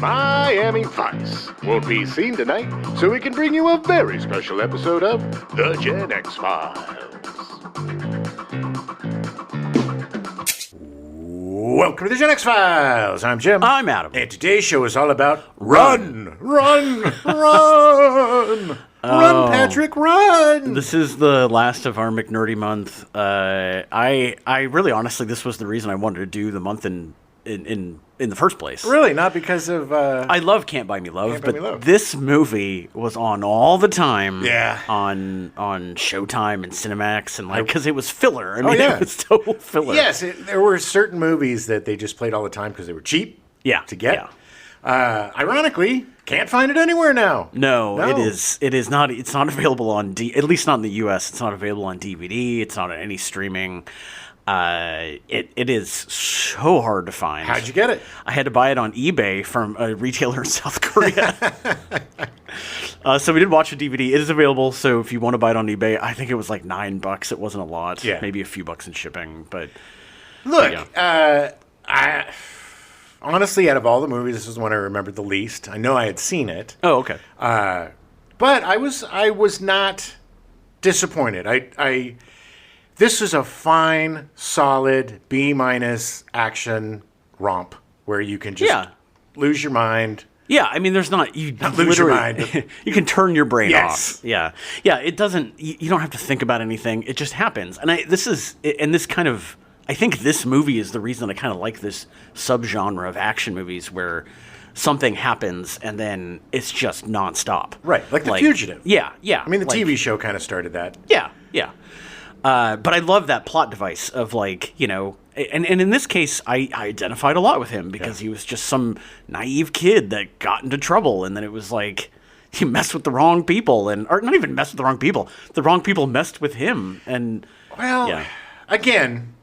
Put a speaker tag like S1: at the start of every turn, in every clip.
S1: Miami Vice won't be seen tonight, so we can bring you a very special episode of The Gen X Files. Welcome to The Gen X Files. I'm Jim.
S2: I'm Adam.
S1: And today's show is all about run. Run, Patrick, run!
S2: This is the last of our McNerdy month. I really honestly, this was the reason I wanted to do the month in the first place.
S1: Really? Not because of...
S2: I love Can't Buy Me Love,
S1: Can't Buy Me Love.
S2: This movie was on all the time.
S1: Yeah.
S2: On Showtime and Cinemax, and because it was filler. I mean,
S1: yeah.
S2: It was total filler.
S1: Yes, there were certain movies that they just played all the time because they were cheap to get.
S2: Yeah.
S1: Ironically, can't find it anywhere now.
S2: No, it is not. It's not available on at least not in the U.S. It's not available on DVD. It's not on any streaming. It is so hard to find.
S1: How'd you get it?
S2: I had to buy it on eBay from a retailer in South Korea. So we did watch a DVD. It is available. So if you want to buy it on eBay, I think it was like $9. It wasn't a lot.
S1: Yeah.
S2: Maybe a few bucks in shipping. But
S1: look,
S2: yeah.
S1: I honestly, out of all the movies, this is the one I remembered the least. I know I had seen it.
S2: Oh, okay.
S1: But I was not disappointed. This is a fine, solid B- action romp where you can just lose your mind.
S2: Yeah, I mean, there's not
S1: lose your mind. But
S2: you can turn your brain
S1: yes.
S2: off. Yeah. It doesn't. You don't have to think about anything. It just happens. And I think this movie is the reason I kind of like this subgenre of action movies where something happens and then it's just nonstop.
S1: Right, like The Fugitive.
S2: Yeah.
S1: I mean, the TV show kind of started that.
S2: Yeah. But I love that plot device of and in this case, I identified a lot with him because he was just some naive kid that got into trouble, and then it was like he messed with the wrong people, or not even messed with the wrong people. The wrong people messed with him, and
S1: again,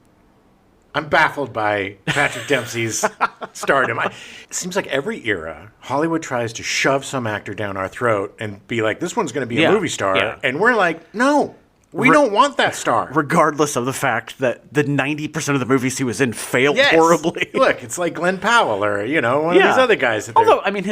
S1: I'm baffled by Patrick Dempsey's stardom. It seems like every era, Hollywood tries to shove some actor down our throat and be like, "This one's going to be a movie star," and we're like, "No." We don't want that star.
S2: Regardless of the fact that the 90% of the movies he was in failed horribly.
S1: Look, it's like Glenn Powell or, one of these other guys.
S2: Although, I mean,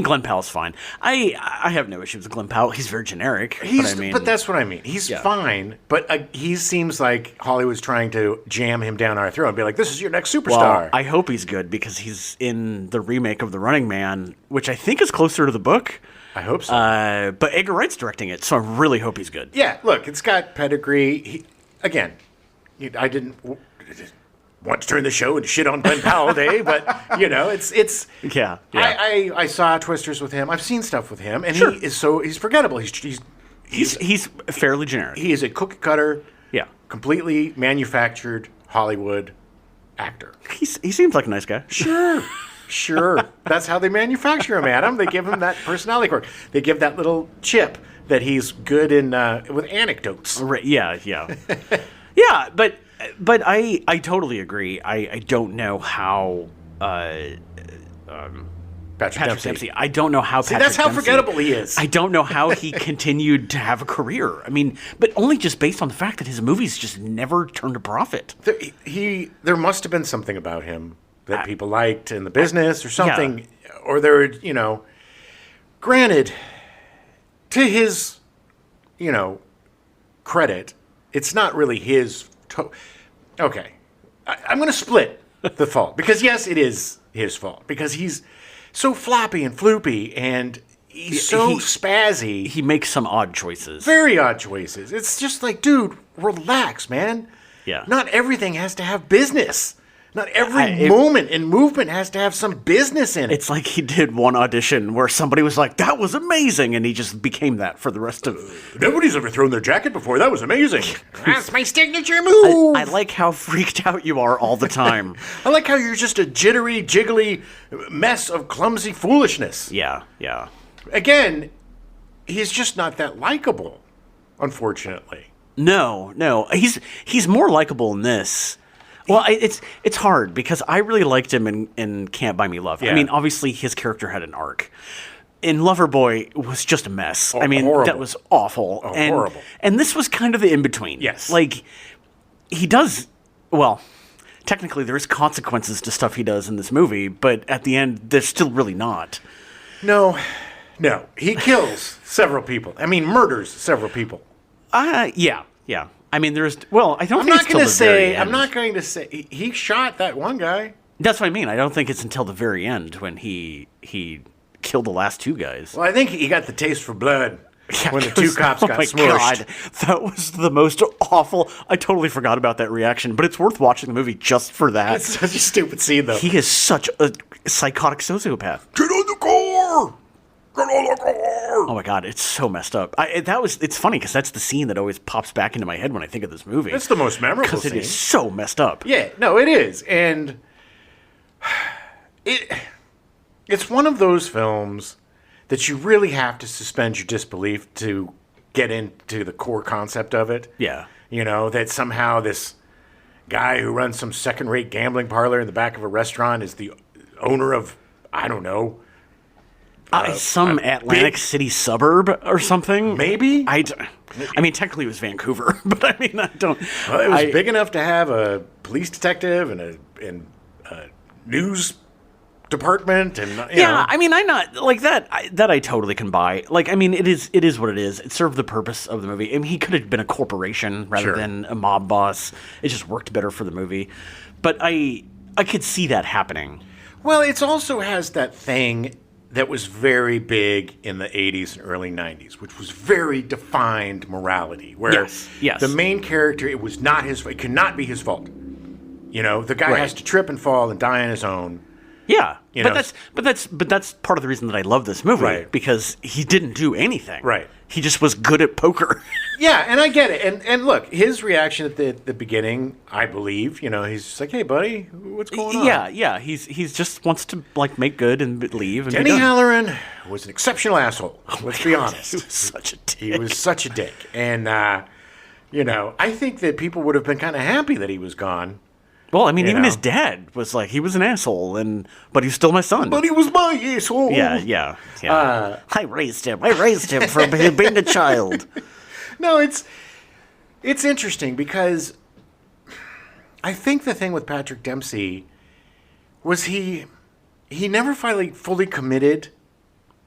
S2: Glenn Powell's fine. I have no issues with Glenn Powell. He's very generic.
S1: But that's what I mean. He's fine, but he seems like Hollywood's trying to jam him down our throat and be like, this is your next superstar.
S2: Well, I hope he's good because he's in the remake of The Running Man, which I think is closer to the book.
S1: I hope so.
S2: But Edgar Wright's directing it, so I really hope he's good.
S1: Yeah, look, it's got pedigree. I didn't want to turn the show into shit on Glenn Powell Day, but, it's...
S2: Yeah.
S1: I saw Twisters with him. I've seen stuff with him, and he's forgettable. He's
S2: fairly generic.
S1: He is a cookie-cutter, completely manufactured Hollywood actor.
S2: He seems like a nice guy.
S1: Sure. That's how they manufacture him, Adam. They give him that personality quirk. They give that little chip that he's good in with anecdotes.
S2: Right. Yeah. Yeah, but I totally agree. I don't know how
S1: Patrick
S2: Dempsey. I don't know how Patrick
S1: that's how
S2: Dempsey,
S1: forgettable he is.
S2: I don't know how he continued to have a career. I mean, but only just based on the fact that his movies just never turned a profit.
S1: There must have been something about him that people liked in the business or something, or there were, granted, to his, credit, it's not really his, okay, I'm going to split the fault, because yes, it is his fault, because he's so floppy and floopy, and he's so spazzy.
S2: He makes some odd choices.
S1: Very odd choices. It's just like, dude, relax, man.
S2: Yeah.
S1: Not everything has to have business. Not every moment and movement has to have some business in it.
S2: It's like he did one audition where somebody was like, that was amazing, and he just became that for the rest of...
S1: Nobody's ever thrown their jacket before. That was amazing. That's my signature move.
S2: I like how freaked out you are all the time.
S1: I like how you're just a jittery, jiggly mess of clumsy foolishness.
S2: Yeah.
S1: Again, he's just not that likable, unfortunately.
S2: No. He's more likable in this. Well, it's hard because I really liked him in Can't Buy Me Love. Yeah. I mean, obviously his character had an arc. In Loverboy was just a mess.
S1: Horrible.
S2: That was awful.
S1: Horrible.
S2: And this was kind of the in-between.
S1: Yes.
S2: Like, he does... Well, technically there is consequences to stuff he does in this movie, but at the end, there's still really not.
S1: No. He kills several people. I mean, murders several people.
S2: Yeah. I mean, I don't
S1: I'm
S2: think
S1: not
S2: it's till
S1: going
S2: the
S1: to
S2: very
S1: say.
S2: end.
S1: I'm not going to say he shot that one guy.
S2: That's what I mean. I don't think it's until the very end when he killed the last two guys.
S1: Well, I think he got the taste for blood when the two cops got smushed.
S2: God, that was the most awful. I totally forgot about that reaction, but it's worth watching the movie just for that.
S1: It's such a stupid scene, though.
S2: He is such a psychotic sociopath.
S1: Get on the car! Get on the car!
S2: Oh my God, it's so messed up. It's funny because that's the scene that always pops back into my head when I think of this movie.
S1: It's the most memorable
S2: because
S1: scene.
S2: it is so messed up.
S1: Yeah, no, it is, and it's one of those films that you really have to suspend your disbelief to get into the core concept of it.
S2: Yeah.
S1: You know, that somehow this guy who runs some second-rate gambling parlor in the back of a restaurant is the owner of, I don't know,
S2: some Atlantic City suburb or something.
S1: Maybe?
S2: I mean, technically it was Vancouver, but I mean, I don't.
S1: Well, it was big enough to have a police detective and a news department, and you know.
S2: I mean, I'm not like that. That I totally can buy. Like, I mean, it is what it is. It served the purpose of the movie. I mean, he could have been a corporation rather than a mob boss. It just worked better for the movie. But I could see that happening.
S1: Well, it also has that thing that was very big in the 80s and early 90s, which was very defined morality, where
S2: Yes.
S1: the main character, it could not be his fault. You know, the guy has to trip and fall and die on his own.
S2: Yeah,
S1: You
S2: but
S1: know.
S2: that's part of the reason that I love this movie,
S1: Right.
S2: because he didn't do anything.
S1: Right.
S2: He just was good at poker.
S1: Yeah, and I get it. And look, his reaction at the beginning, I believe, you know, he's just like, "Hey, buddy, what's going on?"
S2: Yeah. He's just wants to like make good and leave. And
S1: Denny
S2: be done.
S1: Halloran was an exceptional asshole. Let's be
S2: God,
S1: honest.
S2: He was such a dick.
S1: He was such a dick. And, you know, I think that people would have been kind of happy that he was gone.
S2: Well, I mean,
S1: You
S2: even
S1: know.
S2: his dad was like, he was an asshole, but he's still my son.
S1: But he was my asshole.
S2: Yeah. I raised him for being a child.
S1: No, it's interesting because I think the thing with Patrick Dempsey was he never finally fully committed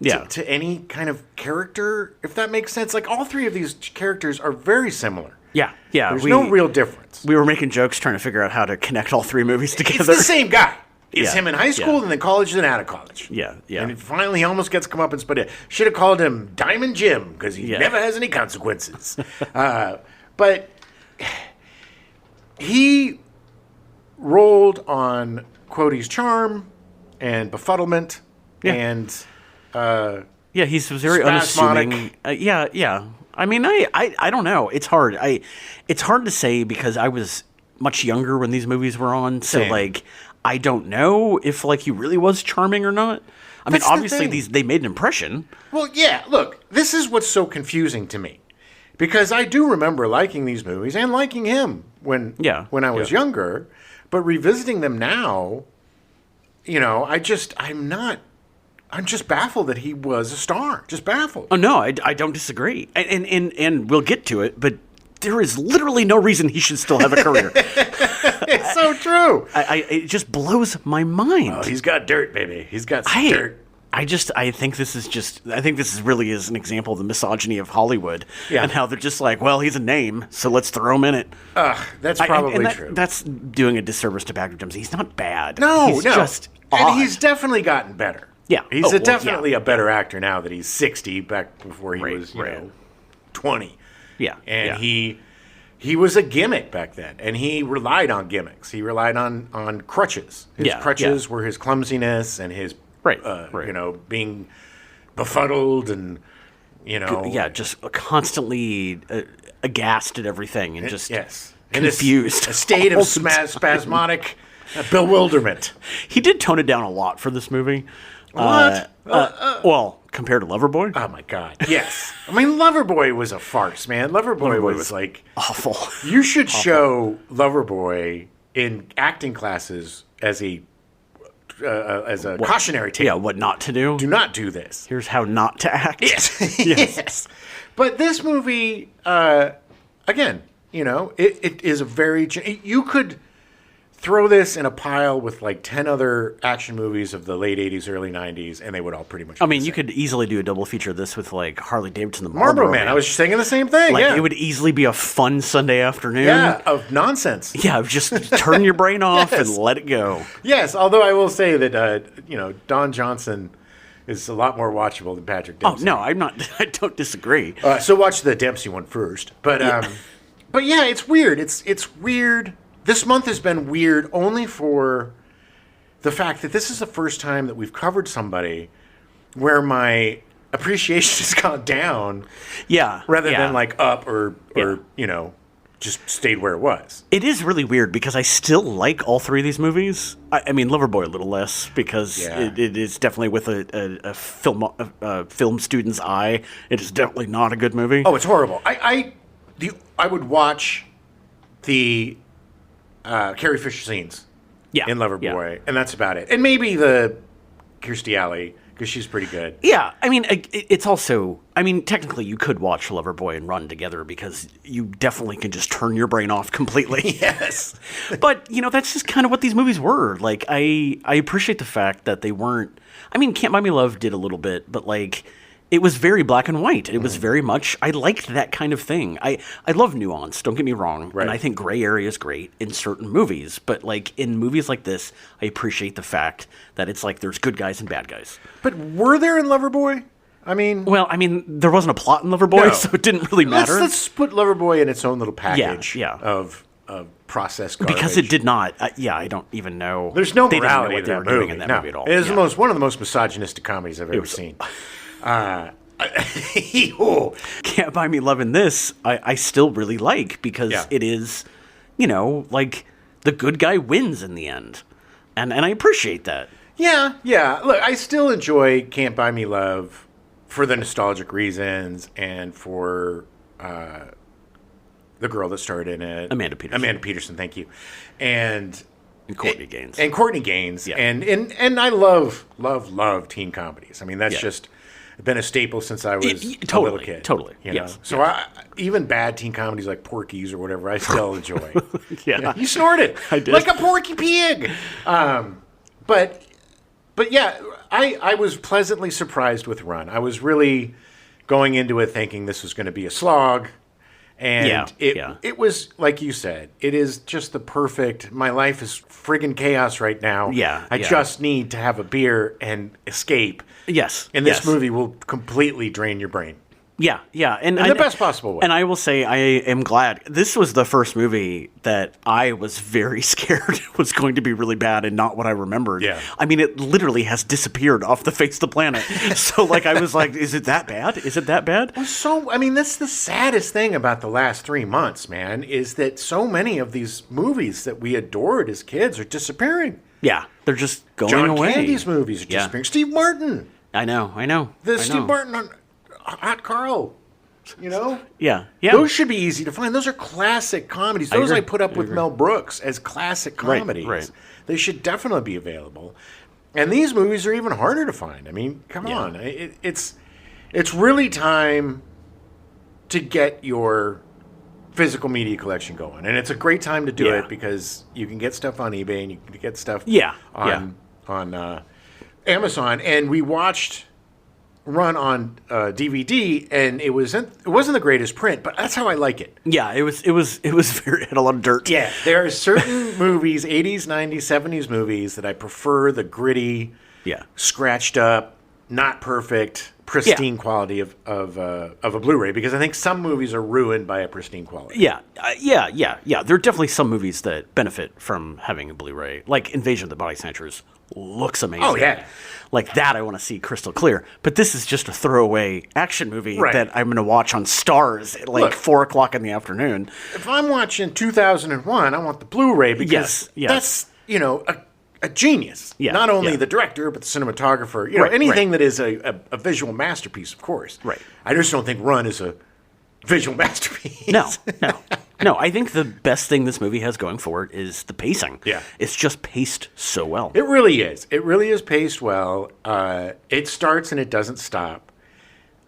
S1: to any kind of character, if that makes sense. Like, all three of these characters are very similar.
S2: Yeah.
S1: There's no real difference.
S2: We were making jokes trying to figure out how to connect all three movies together.
S1: It's the same guy. It's
S2: Yeah,
S1: him in high school and then college and then out of college.
S2: Yeah.
S1: And finally he almost gets comeuppance, but should have called him Diamond Jim because he never has any consequences. But he rolled on Quote's charm and befuddlement and
S2: he's very
S1: spasmodic.
S2: unassuming. Yeah. I mean, I don't know. It's hard. It's hard to say because I was much younger when these movies were on. So
S1: Same.
S2: like, I don't know if like he really was charming or not. I mean,
S1: That's the
S2: obviously
S1: thing.
S2: they made an impression.
S1: Well, yeah, look, this is what's so confusing to me. Because I do remember liking these movies and liking him when I was younger, but revisiting them now, you know, I'm just baffled that he was a star. Just baffled.
S2: Oh no, I don't disagree, and we'll get to it, but there is literally no reason he should still have a career.
S1: It's so true.
S2: It just blows my mind.
S1: Oh, he's got dirt, baby. He's got some dirt.
S2: I think this really is an example of the misogyny of Hollywood
S1: Yeah.
S2: and how they're just like, well, he's a name, so let's throw him in it.
S1: That's probably true.
S2: That's doing a disservice to Patrick Dempsey. He's not bad.
S1: No,
S2: he's just odd.
S1: And he's definitely gotten better.
S2: Yeah.
S1: He's
S2: Oh,
S1: definitely a better actor now that he's 60 back before he was, you know, 20.
S2: Yeah.
S1: And he was a gimmick back then, and he relied on gimmicks. He relied on crutches. His crutches were his clumsiness and his, you know, being befuddled and, you know.
S2: Yeah, just constantly aghast at everything and just confused.
S1: A state of spasmodic bewilderment.
S2: He did tone it down a lot for this movie.
S1: What?
S2: Well, compared to Loverboy?
S1: Oh, my God. Yes. I mean, Loverboy was a farce, man. Loverboy was like...
S2: awful.
S1: You should show Loverboy in acting classes as a cautionary tale.
S2: Yeah, what not to do.
S1: Do not do this.
S2: Here's how not to act.
S1: Yes. Yes. But this movie, again, you know, it is a very... You could throw this in a pile with like 10 other action movies of the late 80s, early 90s, and they would all pretty much be
S2: I mean,
S1: the
S2: you
S1: same.
S2: could easily do a double feature of this with like Harley Davidson, the
S1: Marlboro Man. I was just thinking the same thing.
S2: like
S1: yeah.
S2: it would easily be a fun Sunday afternoon.
S1: Yeah, of nonsense.
S2: Yeah, just turn your brain off
S1: Yes.
S2: and let it go.
S1: Yes, although I will say that, Don Johnson is a lot more watchable than Patrick
S2: Oh
S1: Dempsey.
S2: no, I'm not. I don't disagree.
S1: So watch the Dempsey one first. But yeah, it's weird. It's weird. This month has been weird only for the fact that this is the first time that we've covered somebody where my appreciation has gone down
S2: Yeah,
S1: rather
S2: yeah.
S1: than like up or just stayed where it was.
S2: It is really weird because I still like all three of these movies. I mean, Loverboy a little less because
S1: Yeah.
S2: it is definitely with a film student's eye. It is definitely not a good movie.
S1: Oh, it's horrible. I would watch the Carrie Fisher scenes
S2: yeah,
S1: in Loverboy,
S2: Yeah.
S1: and that's about it. And maybe the Kirstie Alley, because she's pretty good.
S2: Yeah, I mean, it's also. I mean, technically, you could watch Loverboy and Run together because you definitely can just turn your brain off completely.
S1: Yes.
S2: But that's just kind of what these movies were. Like, I appreciate the fact that they weren't. I mean, Can't Buy Me Love did a little bit, but like, it was very black and white. It was very much. I liked that kind of thing. I love nuance. Don't get me wrong.
S1: Right.
S2: And I think gray area is great in certain movies. But like in movies like this, I appreciate the fact that it's like there's good guys and bad guys.
S1: But were there in Loverboy? I mean,
S2: Well, I mean, there wasn't a plot in Loverboy,
S1: No.
S2: so it didn't really matter.
S1: let's put Loverboy in its own little package
S2: Yeah.
S1: of processed garbage.
S2: because it did not. I don't even know.
S1: There's no
S2: they didn't know
S1: morality
S2: what
S1: in
S2: they
S1: that
S2: were
S1: movie.
S2: doing in that
S1: No.
S2: movie at all.
S1: It is
S2: Yeah.
S1: one of the most misogynistic comedies I've ever seen.
S2: Can't Buy Me Love in this, I still really like because
S1: Yeah.
S2: it is, like the good guy wins in the end. And I appreciate that.
S1: Yeah. Look, I still enjoy Can't Buy Me Love for the nostalgic reasons and for the girl that starred in it.
S2: Amanda Peterson.
S1: Amanda Peterson, thank you. And
S2: Courtney Gaines.
S1: And Courtney Gaines.
S2: Yeah.
S1: And I love teen comedies. I mean, that's
S2: Yeah.
S1: just been a staple since I was a
S2: totally,
S1: little kid.
S2: totally,
S1: You know?
S2: yes,
S1: So even bad teen comedies like Porky's or whatever, I still enjoy.
S2: Yeah.
S1: You snorted.
S2: I did.
S1: Like a porky pig. But yeah, I was pleasantly surprised with Run. I was really going into it thinking this was going to be a slog. And it was, like you said, it is just the perfect, my life is friggin' chaos right now.
S2: Yeah,
S1: I
S2: yeah.
S1: just need to have a beer and escape.
S2: Yes.
S1: And this
S2: yes.
S1: movie will completely drain your brain.
S2: Yeah. And
S1: In the best possible way.
S2: And I will say I am glad. This was the first movie that I was very scared was going to be really bad and not what I remembered.
S1: Yeah.
S2: I mean, it literally has disappeared off the face of the planet. So, like, I was like, is it that bad? Is it that bad?
S1: So, I mean, that's the saddest thing about the last 3 months, man, is that so many of these movies that we adored as kids are disappearing.
S2: Yeah. They're just going
S1: John
S2: away.
S1: Candy's movies are
S2: Yeah.
S1: disappearing. Steve Martin.
S2: I know.
S1: The
S2: I
S1: Steve
S2: know.
S1: Martin on Hot Carl. You know?
S2: Yeah.
S1: Those should be easy to find. Those are classic comedies. Those I
S2: agree.
S1: put up
S2: I
S1: with
S2: agree.
S1: Mel Brooks as classic
S2: Right,
S1: comedies.
S2: right.
S1: They should definitely be available. And these movies are even harder to find. I mean, come
S2: Yeah.
S1: on. It's really time to get your physical media collection going. And it's a great time to do
S2: Yeah.
S1: it because you can get stuff on eBay and you can get stuff
S2: Yeah,
S1: on Amazon. And we watched Run on DVD, and it wasn't the greatest print, but that's how I like it.
S2: Yeah. It was very, had a lot of dirt.
S1: Yeah, there are certain movies, 80s, 90s, 70s movies that I prefer the gritty,
S2: Yeah.
S1: scratched up, not perfect, pristine quality of a Blu-ray because I think some movies are ruined by a pristine quality.
S2: Yeah. There are definitely some movies that benefit from having a Blu-ray, like Invasion of the Body Snatchers looks amazing.
S1: Oh, yeah.
S2: Like that I want to see crystal clear. But this is just a throwaway action movie
S1: Right.
S2: that I'm going to watch on Stars at like
S1: Look.
S2: 4 o'clock in the afternoon.
S1: If I'm watching 2001, I want the Blu-ray because
S2: Yes.
S1: that's, a genius.
S2: Yeah,
S1: Not only
S2: yeah.
S1: the director, but the cinematographer.
S2: Right,
S1: anything that is a visual masterpiece, of course.
S2: Right.
S1: I just don't think Run is a visual masterpiece.
S2: No. I think the best thing this movie has going for it is the pacing.
S1: Yeah.
S2: It's just paced so well.
S1: It really is. It really is paced well. It starts and it doesn't stop.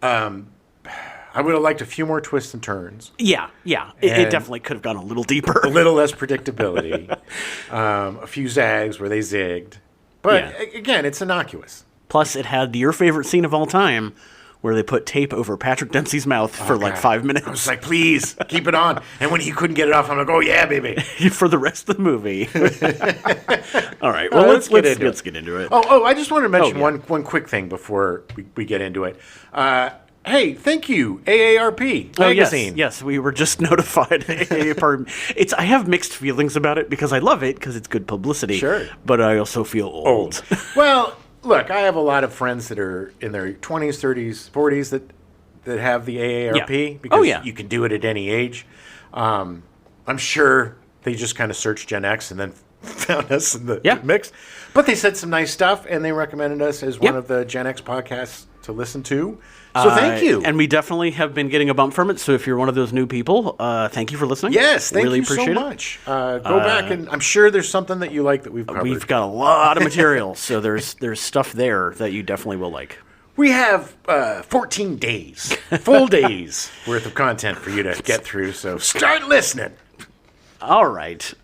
S1: I I would have liked a few more twists and turns.
S2: Yeah. It definitely could have gone a little deeper.
S1: A little less predictability. A few zags where they zigged. But again, it's innocuous.
S2: Plus, it had your favorite scene of all time, where they put tape over Patrick Dempsey's mouth for like 5 minutes.
S1: I was like, please, keep it on. And when he couldn't get it off, I'm like, oh, yeah, baby.
S2: For the rest of the movie. All right, well, let's get into it.
S1: Oh, I just wanted to mention one quick thing before we get into it. Hey, thank you, AARP magazine.
S2: Yes, we were just notified. I have mixed feelings about it because I love it because it's good publicity.
S1: Sure.
S2: But I also feel old.
S1: Well, look, I have a lot of friends that are in their 20s, 30s, 40s that have the AARP because you can do it at any age. I'm sure they just kind of searched Gen X and then found us in the mix. But they said some nice stuff, and they recommended us as one of the Gen X podcasts to listen to. So thank you.
S2: And we definitely have been getting a bump from it. So if you're one of those new people, thank you for listening.
S1: Yes, thank
S2: really
S1: you
S2: appreciate
S1: so much. Go back, and I'm sure there's something that you like that we've covered.
S2: We've got a lot of material, so there's stuff there that you definitely will like.
S1: We have 14 days, full days worth of content for you to get through. So start listening.
S2: All right.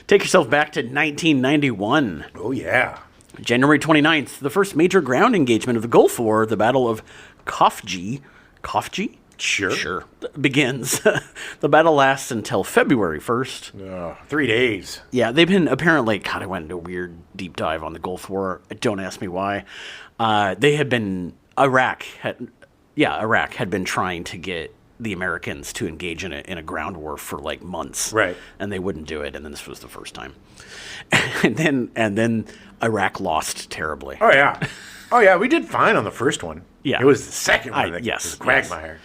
S2: Take yourself back to 1991.
S1: Oh, yeah.
S2: January 29th, the first major ground engagement of the Gulf War, the Battle of Khafji,
S1: Sure.
S2: Begins. The battle lasts until February 1st.
S1: 3 days.
S2: Yeah, they've been apparently, God, I went into a weird deep dive on the Gulf War. Don't ask me why. Iraq had been trying to get the Americans to engage in a ground war for like months.
S1: Right.
S2: And they wouldn't do it, and then this was the first time. and then Iraq lost terribly.
S1: Oh, yeah. We did fine on the first one.
S2: Yeah.
S1: It was the second one that was a quagmire.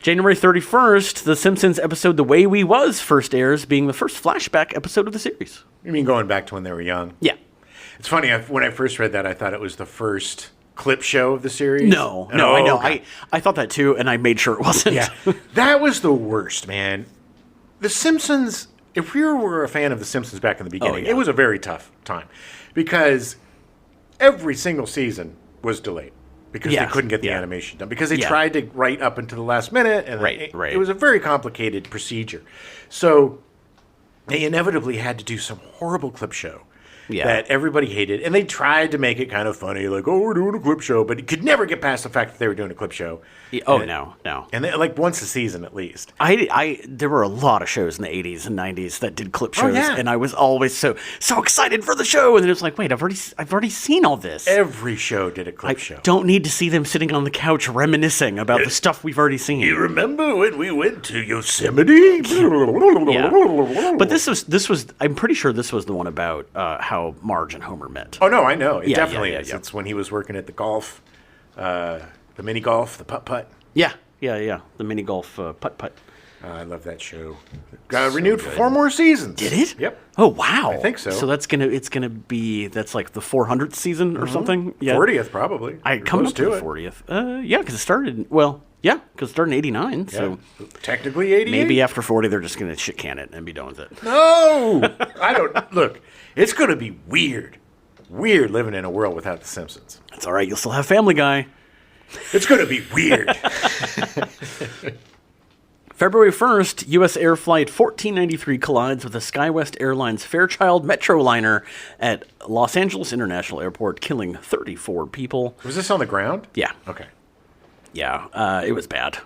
S2: January 31st, The Simpsons episode The Way We Was first airs, being the first flashback episode of the series.
S1: You mean going back to when they were young?
S2: Yeah.
S1: It's funny, when I first read that, I thought it was the first clip show of the series.
S2: No, I know. Okay. I thought that too, and I made sure it wasn't.
S1: Yeah. That was the worst, man. The Simpsons, if you were a fan of The Simpsons back in the beginning, it was a very tough time because every single season was delayed because they couldn't get the animation done because they tried to write up into the last minute, and it was a very complicated procedure. So they inevitably had to do some horrible clip show that everybody hated, and they tried to make it kind of funny, like, oh, we're doing a clip show, but it could never get past the fact that they were doing a clip show.
S2: No.
S1: And they, like once a season at least.
S2: There were a lot of shows in the 80s and 90s that did clip shows, and I was always so excited for the show, and then it was like, wait, I've already seen all this.
S1: Every show did a clip show.
S2: Don't need to see them sitting on the couch reminiscing about the stuff we've already seen.
S1: You remember when we went to Yosemite?
S2: But this was I'm pretty sure this was the one about how Marge and Homer met.
S1: Oh no, I know. It definitely is. It's when he was working at the golf, the mini golf, the putt-putt.
S2: Yeah. The mini golf putt-putt.
S1: I love that show. Got renewed for 4 more seasons.
S2: Did it?
S1: Yep.
S2: Oh wow.
S1: I think so.
S2: So that's like the 400th season or something. Yeah.
S1: 40th probably.
S2: I come up to the 40th. Because it started in '89. So
S1: technically 88.
S2: Maybe after 40 they're just gonna shit can it and be done with it.
S1: No, I don't. Look, it's gonna be weird living in a world without The Simpsons.
S2: It's all right. You'll still have Family Guy.
S1: It's gonna be weird.
S2: February 1st, U.S. Air Flight 1493 collides with a SkyWest Airlines Fairchild Metroliner at Los Angeles International Airport, killing 34 people.
S1: Was this on the ground?
S2: Yeah.
S1: Okay.
S2: Yeah, it was bad.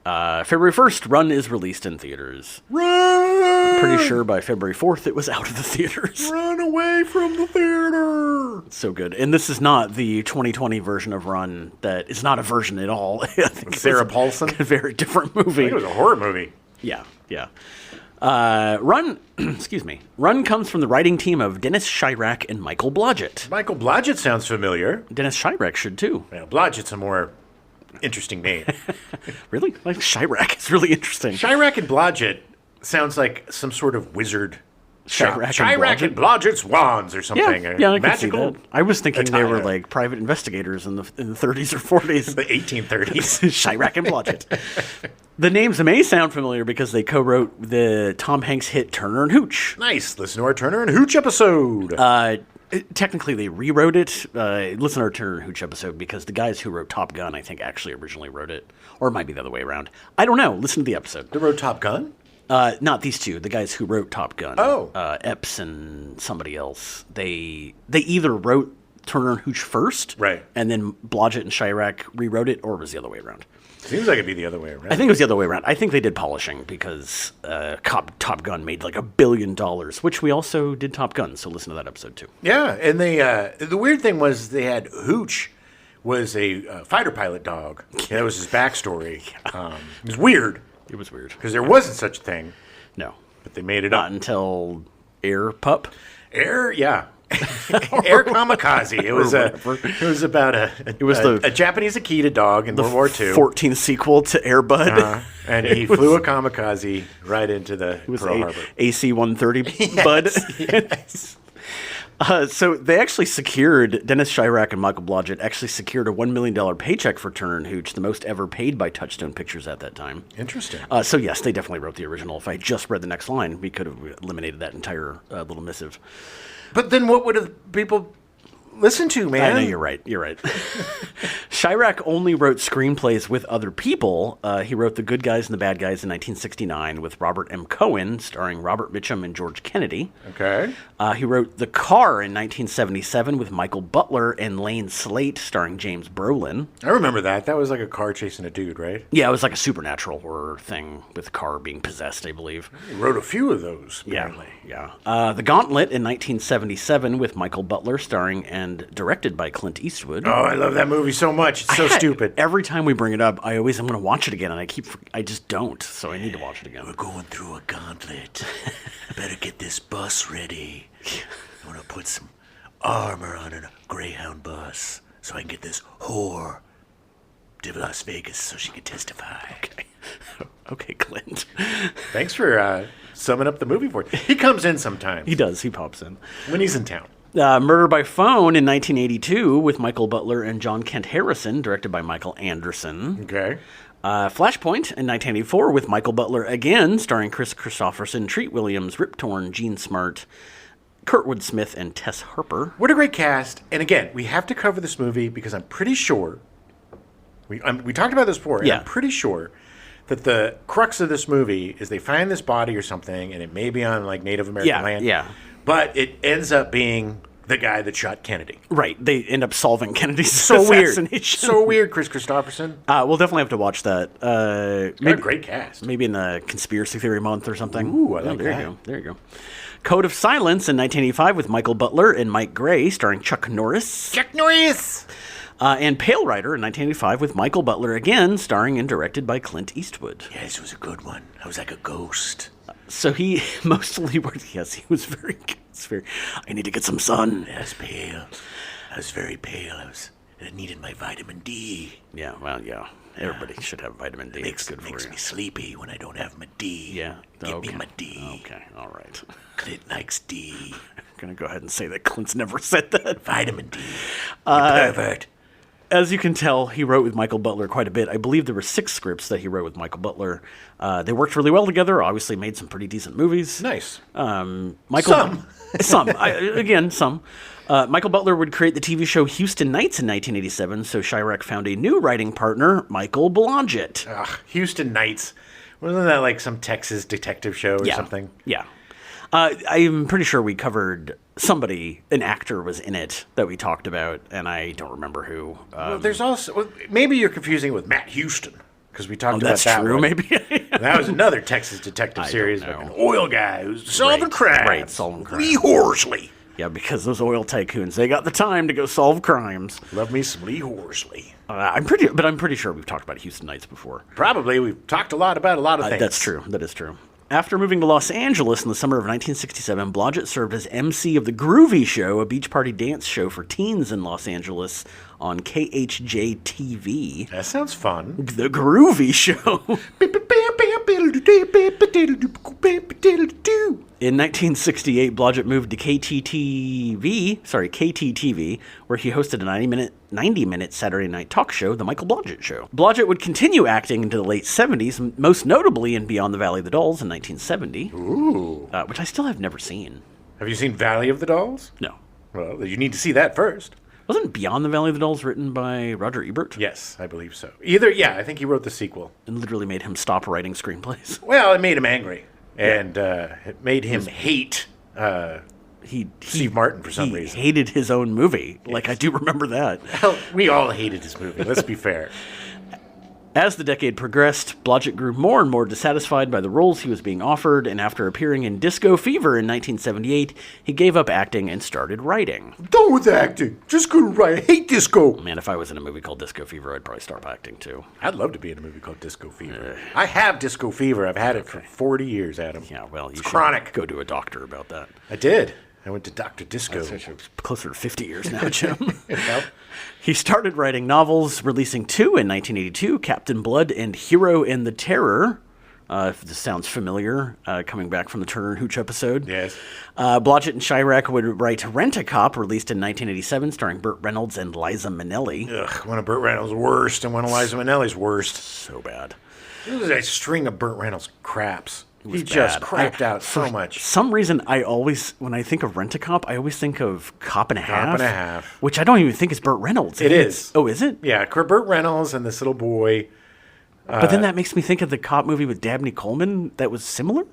S2: February 1st, Run is released in theaters.
S1: Run!
S2: Pretty sure by February 4th it was out of the theaters.
S1: Run away from the theater!
S2: So good. And this is not the 2020 version of Run. That is not a version at all. I think
S1: Sarah Paulson?
S2: A very different movie.
S1: I think it was a horror movie.
S2: Yeah. Run, Run comes from the writing team of Dennis Chirac and Michael Blodgett.
S1: Michael Blodgett sounds familiar.
S2: Dennis Chirac should too.
S1: Yeah, Blodgett's a more interesting name.
S2: Really? Like Chirac is really interesting.
S1: Chirac and Blodgett sounds like some sort of wizard.
S2: Chirac
S1: and Blodgett's wands or something.
S2: Yeah, I can see
S1: magical.
S2: that. I was thinking they were like private investigators in the 30s or 40s.
S1: The 1830s.
S2: Chirac and Blodgett. The names may sound familiar because they co-wrote the Tom Hanks hit Turner and Hooch.
S1: Nice. Listen to our Turner and Hooch episode.
S2: Technically, they rewrote it. Listen to our Turner and Hooch episode, because the guys who wrote Top Gun, I think, actually originally wrote it. Or it might be the other way around. I don't know. Listen to the episode.
S1: They wrote Top Gun?
S2: Not these two. The guys who wrote Top Gun.
S1: Oh.
S2: Epps and somebody else. They either wrote Turner and Hooch first,
S1: right,
S2: and then Blodgett and Chirac rewrote it, or it was the other way around.
S1: Seems like it'd be the other way around.
S2: I think it was the other way around. I think they did polishing, because Top Gun made like $1 billion, which we also did Top Gun, so listen to that episode too.
S1: Yeah, and the weird thing was they had Hooch was a fighter pilot dog. That was his backstory. It was weird.
S2: It was weird.
S1: Because there wasn't such a thing.
S2: No.
S1: But they made it
S2: Not
S1: up.
S2: until Air Pup.
S1: Yeah. Air Kamikaze. It was about a Japanese Akita dog in World War II.
S2: 14th sequel to Air Bud.
S1: And he flew a kamikaze right into the Pearl Harbor.
S2: AC-130 Bud.
S1: Yes.
S2: So they actually secured, Dennis Chirac and Michael Blodgett actually secured a $1 million paycheck for Turner and Hooch, the most ever paid by Touchstone Pictures at that time.
S1: Interesting.
S2: So yes, they definitely wrote the original. If I had just read the next line, we could have eliminated that entire little missive.
S1: But then what would have people listen to, man?
S2: I know, you're right. You're right. Chirac only wrote screenplays with other people. He wrote The Good Guys and the Bad Guys in 1969 with Robert M. Cohen, starring Robert Mitchum and George Kennedy.
S1: Okay.
S2: He wrote The Car in 1977 with Michael Butler and Lane Slate, starring James Brolin.
S1: I remember that. That was like a car chasing a dude, right?
S2: Yeah, it was like a supernatural horror thing with the car being possessed, I believe.
S1: He wrote a few of those, apparently.
S2: Yeah. The Gauntlet in 1977 with Michael Butler, starring and directed by Clint Eastwood.
S1: Oh, I love that movie so much. It's so stupid.
S2: Every time we bring it up, I'm going to watch it again, and I just don't, so I need to watch it again.
S1: We're going through a gauntlet. I better get this bus ready. I want to put some armor on a Greyhound bus so I can get this whore to Las Vegas so she can testify.
S2: Okay, Clint.
S1: Thanks for summing up the movie for it. He comes in sometimes.
S2: He does. He pops in.
S1: When he's in town.
S2: Murder by Phone in 1982 with Michael Butler and John Kent Harrison, directed by Michael Anderson.
S1: Okay.
S2: Flashpoint in 1984 with Michael Butler again, starring Chris Christopherson, Treat Williams, Rip Torn, Gene Smart, Kurtwood Smith, and Tess Harper.
S1: What a great cast. And again, we have to cover this movie because I'm pretty sure, we talked about this before, and I'm pretty sure that the crux of this movie is they find this body or something, and it may be on like Native American land.
S2: Yeah.
S1: But it ends up being the guy that shot Kennedy.
S2: Right. They end up solving Kennedy's assassination.
S1: So weird, Chris Christopherson.
S2: We'll definitely have to watch that.
S1: Maybe, great cast.
S2: Maybe in the Conspiracy Theory month or something.
S1: Ooh, I like
S2: there
S1: that.
S2: You go. There you go. Code of Silence in 1985 with Michael Butler and Mike Gray, starring Chuck Norris.
S1: Chuck Norris!
S2: And Pale Rider in 1985 with Michael Butler again, starring and directed by Clint Eastwood.
S1: Yes, it was a good one. I was like a ghost.
S2: So he mostly worked. Yes, he was very good. I need to get some sun.
S1: I was pale. I was very pale. I needed my vitamin D.
S2: Yeah, well, yeah. Everybody should have vitamin D.
S1: Makes me sleepy when I don't have my D.
S2: Yeah.
S1: Give me my D.
S2: Okay, all right.
S1: Clint likes D.
S2: I'm going to go ahead and say that Clint's never said that.
S1: Vitamin D. You pervert.
S2: As you can tell, he wrote with Michael Butler quite a bit. I believe there were 6 scripts that he wrote with Michael Butler. They worked really well together. Obviously, made some pretty decent movies.
S1: Nice.
S2: Some. Some. Michael Butler would create the TV show Houston Nights in 1987, so Chirac found a new writing partner, Michael Blodgett.
S1: Houston Nights. Wasn't that like some Texas detective show or something?
S2: Yeah. I'm pretty sure we covered an actor was in it that we talked about, and I don't remember who.
S1: Well, there's also, maybe you're confusing it with Matt Houston, because we talked about
S2: that's
S1: that
S2: true,
S1: one.
S2: maybe.
S1: That was another Texas detective series, like an oil guy who's solving crimes.
S2: Right, solving crimes.
S1: Lee Horsley.
S2: Yeah, because those oil tycoons, they got the time to go solve crimes.
S1: Love me some Lee Horsley.
S2: I'm pretty sure we've talked about Houston Nights before.
S1: Probably. We've talked a lot about a lot of things.
S2: That's true. That is true. After moving to Los Angeles in the summer of 1967, Blodgett served as MC of The Groovy Show, a beach party dance show for teens in Los Angeles on KHJ-TV.
S1: That sounds fun.
S2: The Groovy Show. In 1968, Blodgett moved to KTTV, where he hosted a 90-minute Saturday night talk show, The Michael Blodgett Show. Blodgett would continue acting into the late 70s, most notably in Beyond the Valley of the Dolls in 1970.
S1: Ooh.
S2: Which I still have never seen.
S1: Have you seen Valley of the Dolls?
S2: No.
S1: Well, you need to see that first.
S2: Wasn't Beyond the Valley of the Dolls written by Roger Ebert?
S1: Yes, I believe so. I think he wrote the sequel.
S2: And literally made him stop writing screenplays.
S1: Well, it made him angry. And it made him hate Steve Martin for some reason.
S2: He hated his own movie. Yes. Like, I do remember that.
S1: Hell, we all hated his movie, let's be fair.
S2: As the decade progressed, Blodgett grew more and more dissatisfied by the roles he was being offered, and after appearing in Disco Fever in 1978, he gave up acting and started writing.
S1: I'm done with acting. Just gonna write. I hate disco.
S2: Man, if I was in a movie called Disco Fever, I'd probably start acting too.
S1: I'd love to be in a movie called Disco Fever. I have Disco Fever. I've had it for 40 years, Adam.
S2: Yeah, well, you should
S1: chronic.
S2: Go to a doctor about that.
S1: I did. I went to Dr. Disco.
S2: That's closer to 50 years now, Jim.
S1: Yep.
S2: He started writing novels, releasing two in 1982, Captain Blood and Hero and the Terror. If this sounds familiar, coming back from the Turner and Hooch episode.
S1: Yes.
S2: Blodgett and Chirac would write Rent-A-Cop, released in 1987, starring Burt Reynolds and Liza Minnelli.
S1: Ugh, one of Burt Reynolds' worst and one of Liza Minnelli's worst.
S2: So bad.
S1: It was a string of Burt Reynolds craps. He
S2: bad.
S1: just crapped out so much.
S2: For some reason, when I think of Rent-A-Cop, I always think of Cop and a Half.
S1: Cop and a Half.
S2: Which I don't even think is Burt Reynolds.
S1: It is.
S2: Oh, is it?
S1: Yeah, Burt Reynolds and this little boy.
S2: But then that makes me think of the cop movie with Dabney Coleman that was similar.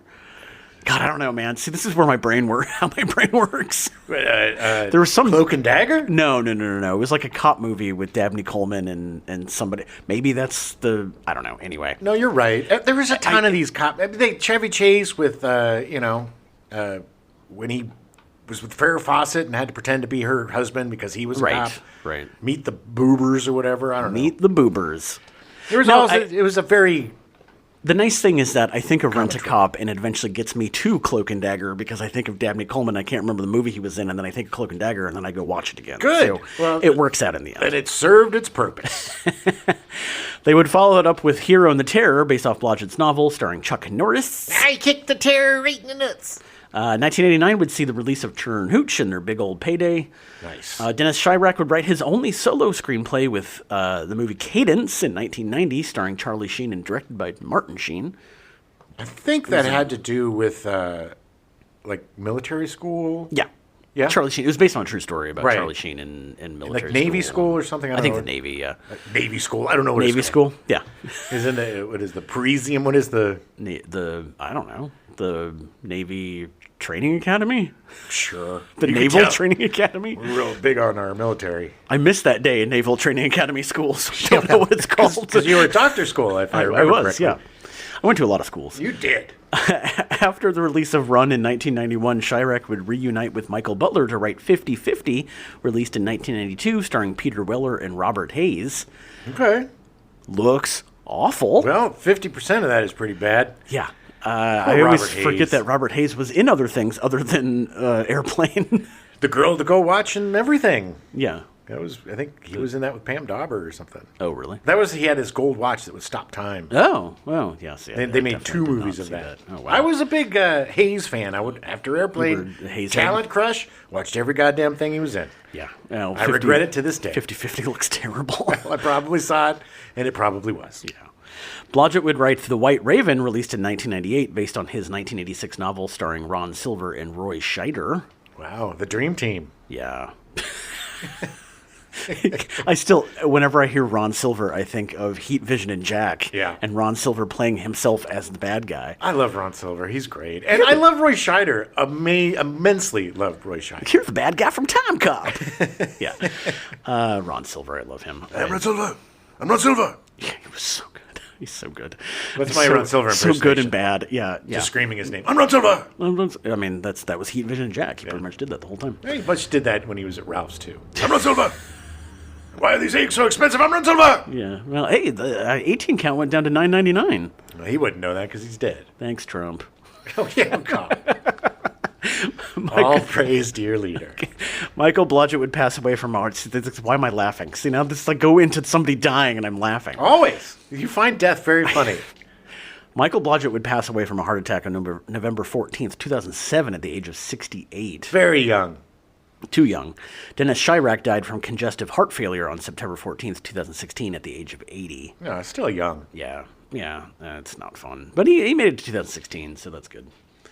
S2: God, I don't know, man. See, this is where how my brain works. There was some
S1: Cloak and Dagger?
S2: No. It was like a cop movie with Dabney Coleman and somebody. Maybe that's I don't know. Anyway.
S1: No, you're right. There was a ton of these cop. Chevy Chase with, when he was with Farrah Fawcett and had to pretend to be her husband because he was a cop.
S2: Right.
S1: Meet the Boobers or whatever. I don't know.
S2: Meet the Boobers.
S1: There was it was a very...
S2: The nice thing is that I think of Rent-A-Cop and it eventually gets me to Cloak and Dagger because I think of Dabney Coleman. I can't remember the movie he was in, and then I think of Cloak and Dagger, and then I go watch it again.
S1: Good.
S2: So it works out in the end.
S1: And it served its purpose.
S2: They would follow it up with Hero and the Terror, based off Blodgett's novel, starring Chuck Norris.
S1: I kicked the terror right in the nuts.
S2: 1989 would see the release of Turner and Hooch and their big old payday.
S1: Nice.
S2: Dennis Chirac would write his only solo screenplay with the movie Cadence in 1990, starring Charlie Sheen and directed by Martin Sheen.
S1: I think that had to do with, military school.
S2: Yeah.
S1: Yeah?
S2: Charlie Sheen. It was based on a true story about
S1: Right.
S2: Charlie Sheen in military
S1: Like Navy school or something?
S2: I think the Navy, yeah.
S1: Navy school? I don't know what
S2: Navy
S1: it's
S2: school? Yeah.
S1: Isn't it, what is the Parisium? What is the...
S2: I don't know. The Navy Training Academy?
S1: Sure.
S2: The Naval Training Academy?
S1: We're real big on our military.
S2: I missed that day in Naval Training Academy school, so I don't know what it's called.
S1: Because you were at doctor school, if I remember correctly.
S2: Yeah. I went to a lot of schools.
S1: You did.
S2: After the release of Run in 1991, Chirac would reunite with Michael Butler to write 50-50, released in 1992, starring Peter Weller and Robert Hayes.
S1: Okay.
S2: Looks awful.
S1: Well, 50% of that is pretty bad.
S2: Yeah. I always
S1: Robert
S2: forget
S1: Hayes.
S2: that Robert Hayes was in other things other than Airplane.
S1: The Girl to Go Watch and everything.
S2: Yeah.
S1: I think he was in that with Pam Dauber or something.
S2: Oh, really?
S1: He had his gold watch that would stop time.
S2: Oh, well, yes. Yeah,
S1: They made 2 movies of that.
S2: Oh, wow.
S1: I was a big Hayes fan. I would, after Airplane,
S2: Hayes
S1: Talent Crush, watched every goddamn thing he was in.
S2: Yeah. Well,
S1: I regret it to this day.
S2: 50-50 looks terrible.
S1: I probably saw it, and it probably was.
S2: Yeah. Blodgett would write The White Raven, released in 1998, based on his 1986 novel starring Ron Silver and Roy Scheider.
S1: Wow, the dream team.
S2: Yeah. Whenever I hear Ron Silver, I think of Heat Vision and Jack.
S1: Yeah.
S2: And Ron Silver playing himself as the bad guy.
S1: I love Ron Silver. He's great. And I love Roy Scheider. Immensely loved Roy Scheider.
S2: You're the bad guy from Time Cop. Yeah. Ron Silver, I love him.
S1: I'm Ron Silver. I'm Ron Silver.
S2: Yeah, he was so good. He's so good.
S1: What's my Ron Silver impersonation?
S2: So good and bad. Yeah.
S1: Just screaming his name. I'm Ron Silver.
S2: I mean, that was Heat Vision and Jack. He pretty much did that the whole time.
S1: He much did that when he was at Ralph's, too. I'm Ron Silver. Why are these eggs so expensive? I'm Ron Silver.
S2: Yeah. Well, hey, the 18 count went down to $9.99.
S1: Well, he wouldn't know that because he's dead.
S2: Thanks, Trump.
S1: Oh, yeah, God. All praise to your leader.
S2: Michael Blodgett would pass away from heart. Why am I laughing? See, now this go into somebody dying and I'm laughing.
S1: Always. You find death very funny.
S2: Michael Blodgett would pass away from a heart attack on November 14th, 2007 at the age of 68.
S1: Very young.
S2: Too young. Dennis Chirac died from congestive heart failure on September 14th, 2016 at the age of 80.
S1: No, still young.
S2: Yeah, it's not fun. But he made it to 2016, so that's good.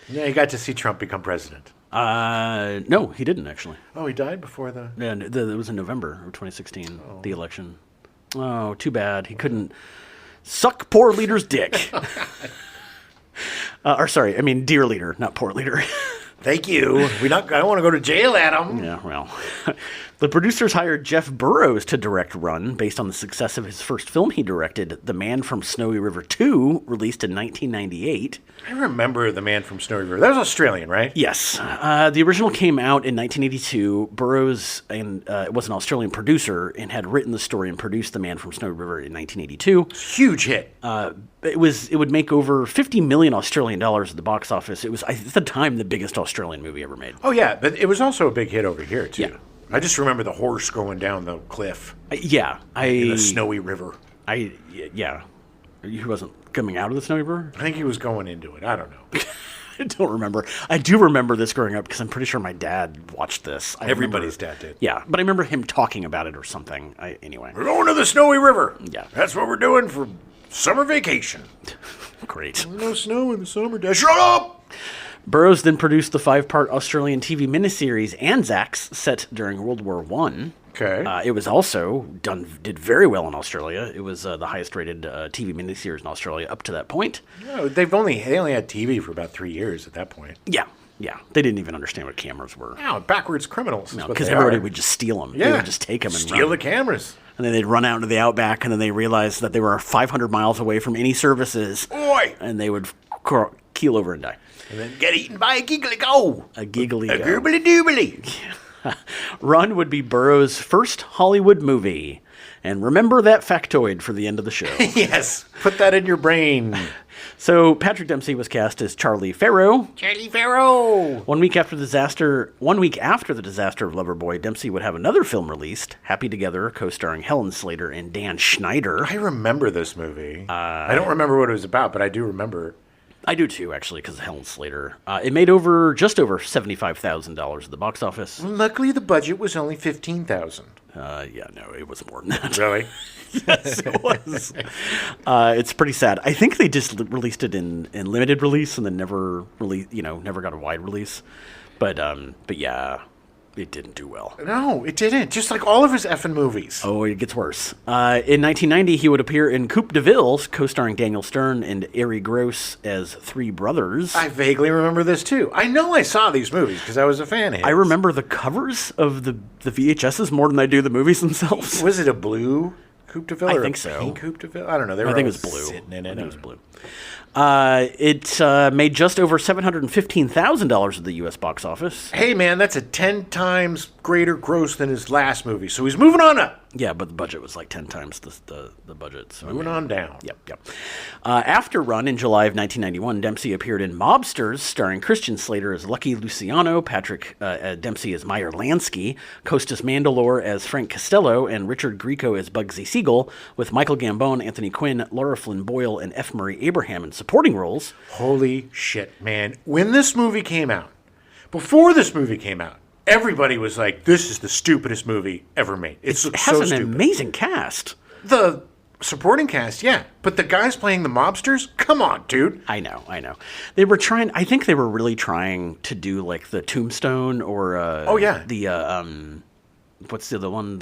S1: Yeah, he got to see Trump become president.
S2: No, he didn't actually.
S1: Oh, he died before the...
S2: Yeah, it was in November of 2016, the election. Oh, too bad. He couldn't suck poor leader's dick. Dear leader, not poor leader.
S1: Thank you. I don't want to go to jail, Adam.
S2: Yeah, well. The producers hired Jeff Burrows to direct Run, based on the success of his first film he directed, The Man from Snowy River 2, released in 1998.
S1: I remember The Man from Snowy River. That was Australian, right?
S2: Yes. The original came out in 1982. Burrows was an Australian producer and had written the story and produced The Man from Snowy River in 1982.
S1: Huge hit.
S2: It would make over 50 million Australian dollars at the box office. It was, at the time, the biggest Australian movie ever made.
S1: Oh, yeah. But it was also a big hit over here, too.
S2: Yeah.
S1: I just remember the horse going down the cliff.
S2: In
S1: the Snowy River.
S2: Yeah. He wasn't coming out of the Snowy River?
S1: I think he was going into it. I don't know.
S2: I don't remember. I do remember this growing up because I'm pretty sure my dad watched this.
S1: Everybody's dad did.
S2: Yeah, but I remember him talking about it or something. Anyway.
S1: We're going to the Snowy River.
S2: Yeah.
S1: That's what we're doing for summer vacation.
S2: Great.
S1: No snow in the summer. Shut up!
S2: Burrows then produced the 5-part Australian TV miniseries Anzacs, set during World War I.
S1: Okay.
S2: It was also did very well in Australia. It was the highest rated TV miniseries in Australia up to that point.
S1: No, they only had TV for about 3 years at that point.
S2: Yeah. They didn't even understand what cameras were.
S1: Wow, backwards criminals.
S2: No, because everybody would just steal them.
S1: Yeah.
S2: They would just take them and
S1: steal
S2: run.
S1: the cameras.
S2: And then they'd run out into the outback, and then they realized that they were 500 miles away from any services.
S1: Oi!
S2: And they would keel over and die.
S1: And then get eaten by a giggly go.
S2: A giggly
S1: go. A
S2: go.
S1: goobly doobly.
S2: Run would be Burrows' first Hollywood movie. And remember that factoid for the end of the show.
S1: Yes, put that in your brain.
S2: So Patrick Dempsey was cast as Charlie Farrow.
S1: Charlie Farrow.
S2: 1 week after the disaster of Loverboy, Dempsey would have another film released, Happy Together, co-starring Helen Slater and Dan Schneider.
S1: I remember this movie. I don't remember what it was about, but I do remember.
S2: I do too, actually, because of Helen Slater. It made just over $75,000 at the box office.
S1: Luckily, the budget was only $15,000.
S2: No, it was more than that.
S1: Really?
S2: Yes, it was. It's pretty sad. I think they just released it in limited release and then never got a wide release. But yeah, it didn't do well.
S1: No, it didn't. Just like all of his effing movies.
S2: Oh, it gets worse. In 1990, he would appear in Coupe de Ville, co-starring Daniel Stern and Ari Gross as three brothers.
S1: I vaguely remember this, too. I know I saw these movies because I was a fan of his.
S2: I remember the covers of the VHSs more than I do the movies themselves.
S1: Was it a blue Coupe de Ville?
S2: I
S1: or
S2: think
S1: a
S2: so.
S1: pink Coupe de Ville? I don't know.
S2: I think it was blue.
S1: Sitting in it.
S2: I think it was blue. It made just over $715,000 at the U.S. box office.
S1: Hey, man, that's a 10 times greater gross than his last movie. So he's moving on up.
S2: Yeah, but the budget was like 10 times the budget. So
S1: moving on down.
S2: Yep. After Run in July of 1991, Dempsey appeared in Mobsters, starring Christian Slater as Lucky Luciano, Patrick Dempsey as Meyer Lansky, Costas Mandylor as Frank Costello, and Richard Grieco as Bugsy Siegel, with Michael Gambon, Anthony Quinn, Laura Flynn Boyle, and F. Murray Abraham in supporting roles.
S1: Holy shit, man. When this movie came out, before this movie came out, everybody was like, this is the stupidest movie ever made. It
S2: has an amazing cast.
S1: The supporting cast, yeah. But the guys playing the mobsters? Come on, dude.
S2: I know. They were trying, I think they were really trying to do like the Tombstone or...
S1: oh, yeah.
S2: The, what's the other one?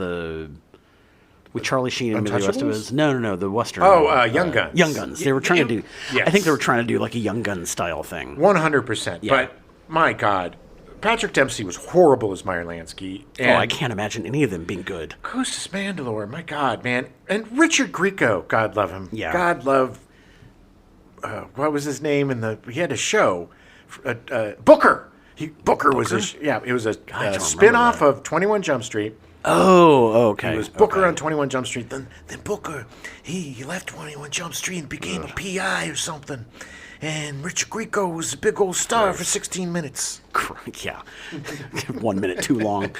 S2: With Charlie Sheen and Emilio Estevez? No, the Western.
S1: Oh, Young Guns.
S2: Young Guns. They were trying to do...
S1: Yes.
S2: I think they were trying to do like a Young Guns style thing.
S1: 100%. Yeah. But, my God... Patrick Dempsey was horrible as Meyer Lansky.
S2: And I can't imagine any of them being good.
S1: Costas Mandylor, my God, man. And Richard Grieco, God love him.
S2: Yeah.
S1: God love... what was his name? He had a show. Booker. Booker was it was a spin-off of 21 Jump Street.
S2: Oh, okay.
S1: He was Booker on 21 Jump Street. Then Booker, he left 21 Jump Street and became a PI or something. And Richard Grieco was a big old star for 16 minutes.
S2: Yeah. 1 minute too long.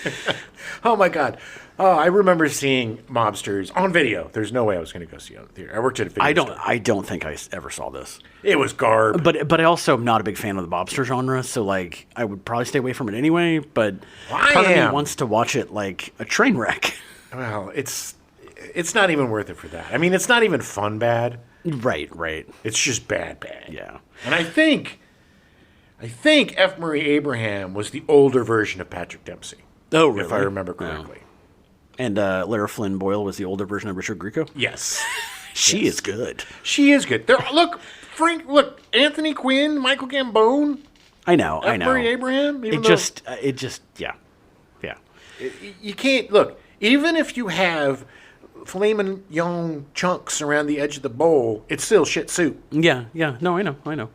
S1: Oh, my God. Oh, I remember seeing Mobsters on video. There's no way I was going to go see it on the theater. I worked at a video store.
S2: I don't think I ever saw this.
S1: It was garb.
S2: But I also am not a big fan of the Mobster genre, so like I would probably stay away from it anyway. But part of me wants to watch it like a train wreck.
S1: Well, it's not even worth it for that. I mean, it's not even fun bad.
S2: Right.
S1: It's just bad.
S2: Yeah.
S1: And I think I think F. Murray Abraham was the older version of Patrick Dempsey.
S2: Oh, really?
S1: If I remember correctly.
S2: And Lara Flynn Boyle was the older version of Richard Grieco?
S1: Yes.
S2: She is good.
S1: She is good. Look, Anthony Quinn, Michael Gambone.
S2: I know.
S1: F. Murray Abraham.
S2: Yeah.
S1: You can't, look, even if you have flaming young chunks around the edge of the bowl, it's still shit soup.
S2: Yeah. No, I know.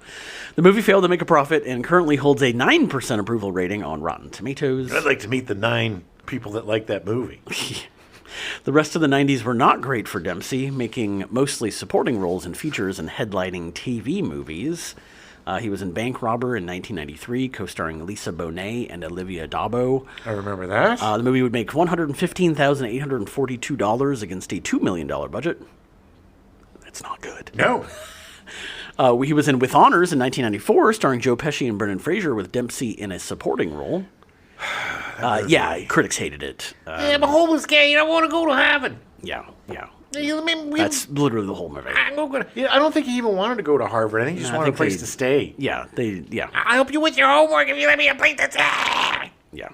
S2: The movie failed to make a profit and currently holds a 9% approval rating on Rotten Tomatoes.
S1: I'd like to meet the 9 people that like that movie.
S2: The rest of the 90s were not great for Dempsey, making mostly supporting roles in features and headlining TV movies. He was in Bank Robber in 1993, co-starring Lisa Bonet and Olivia Dabo.
S1: I remember that.
S2: The movie would make $115,842 against a $2 million budget. That's not good.
S1: No.
S2: He was in With Honors in 1994, starring Joe Pesci and Brendan Fraser, with Dempsey in a supporting role. Critics hated it.
S1: I'm a homeless guy. I don't want to go to heaven.
S2: Yeah.
S1: That's
S2: literally the whole movie.
S1: I don't think he even wanted to go to Harvard. I think he just wanted a place to stay.
S2: Yeah.
S1: I'll help you with your homework if you let me a place to stay.
S2: Yeah.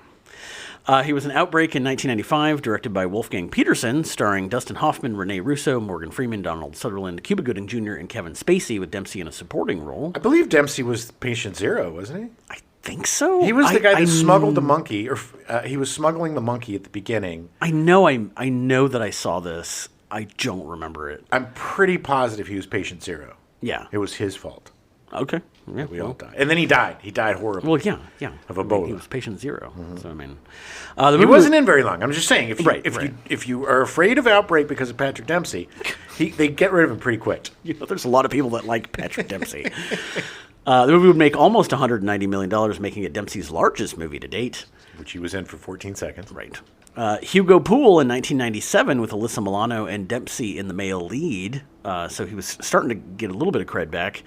S2: He was in Outbreak in 1995, directed by Wolfgang Peterson, starring Dustin Hoffman, Rene Russo, Morgan Freeman, Donald Sutherland, Cuba Gooding Jr., and Kevin Spacey, with Dempsey in a supporting role.
S1: I believe Dempsey was patient zero, wasn't he?
S2: I think so.
S1: He was the guy that smuggled the monkey, or he was smuggling the monkey at the beginning.
S2: I know that I saw this. I don't remember it.
S1: I'm pretty positive he was patient zero.
S2: Yeah.
S1: It was his fault.
S2: Okay. Yeah,
S1: we all died. And then he died. He died horribly.
S2: Well, yeah.
S1: Of Ebola.
S2: He was patient zero. Mm-hmm. So,
S1: he wasn't in very long. I'm just saying, if you are afraid of Outbreak because of Patrick Dempsey, they get rid of him pretty quick.
S2: There's a lot of people that like Patrick Dempsey. The movie would make almost $190 million, making it Dempsey's largest movie to date.
S1: Which he was in for 14 seconds.
S2: Right. Hugo Pool in 1997 with Alyssa Milano and Dempsey in the male lead. So he was starting to get a little bit of cred back.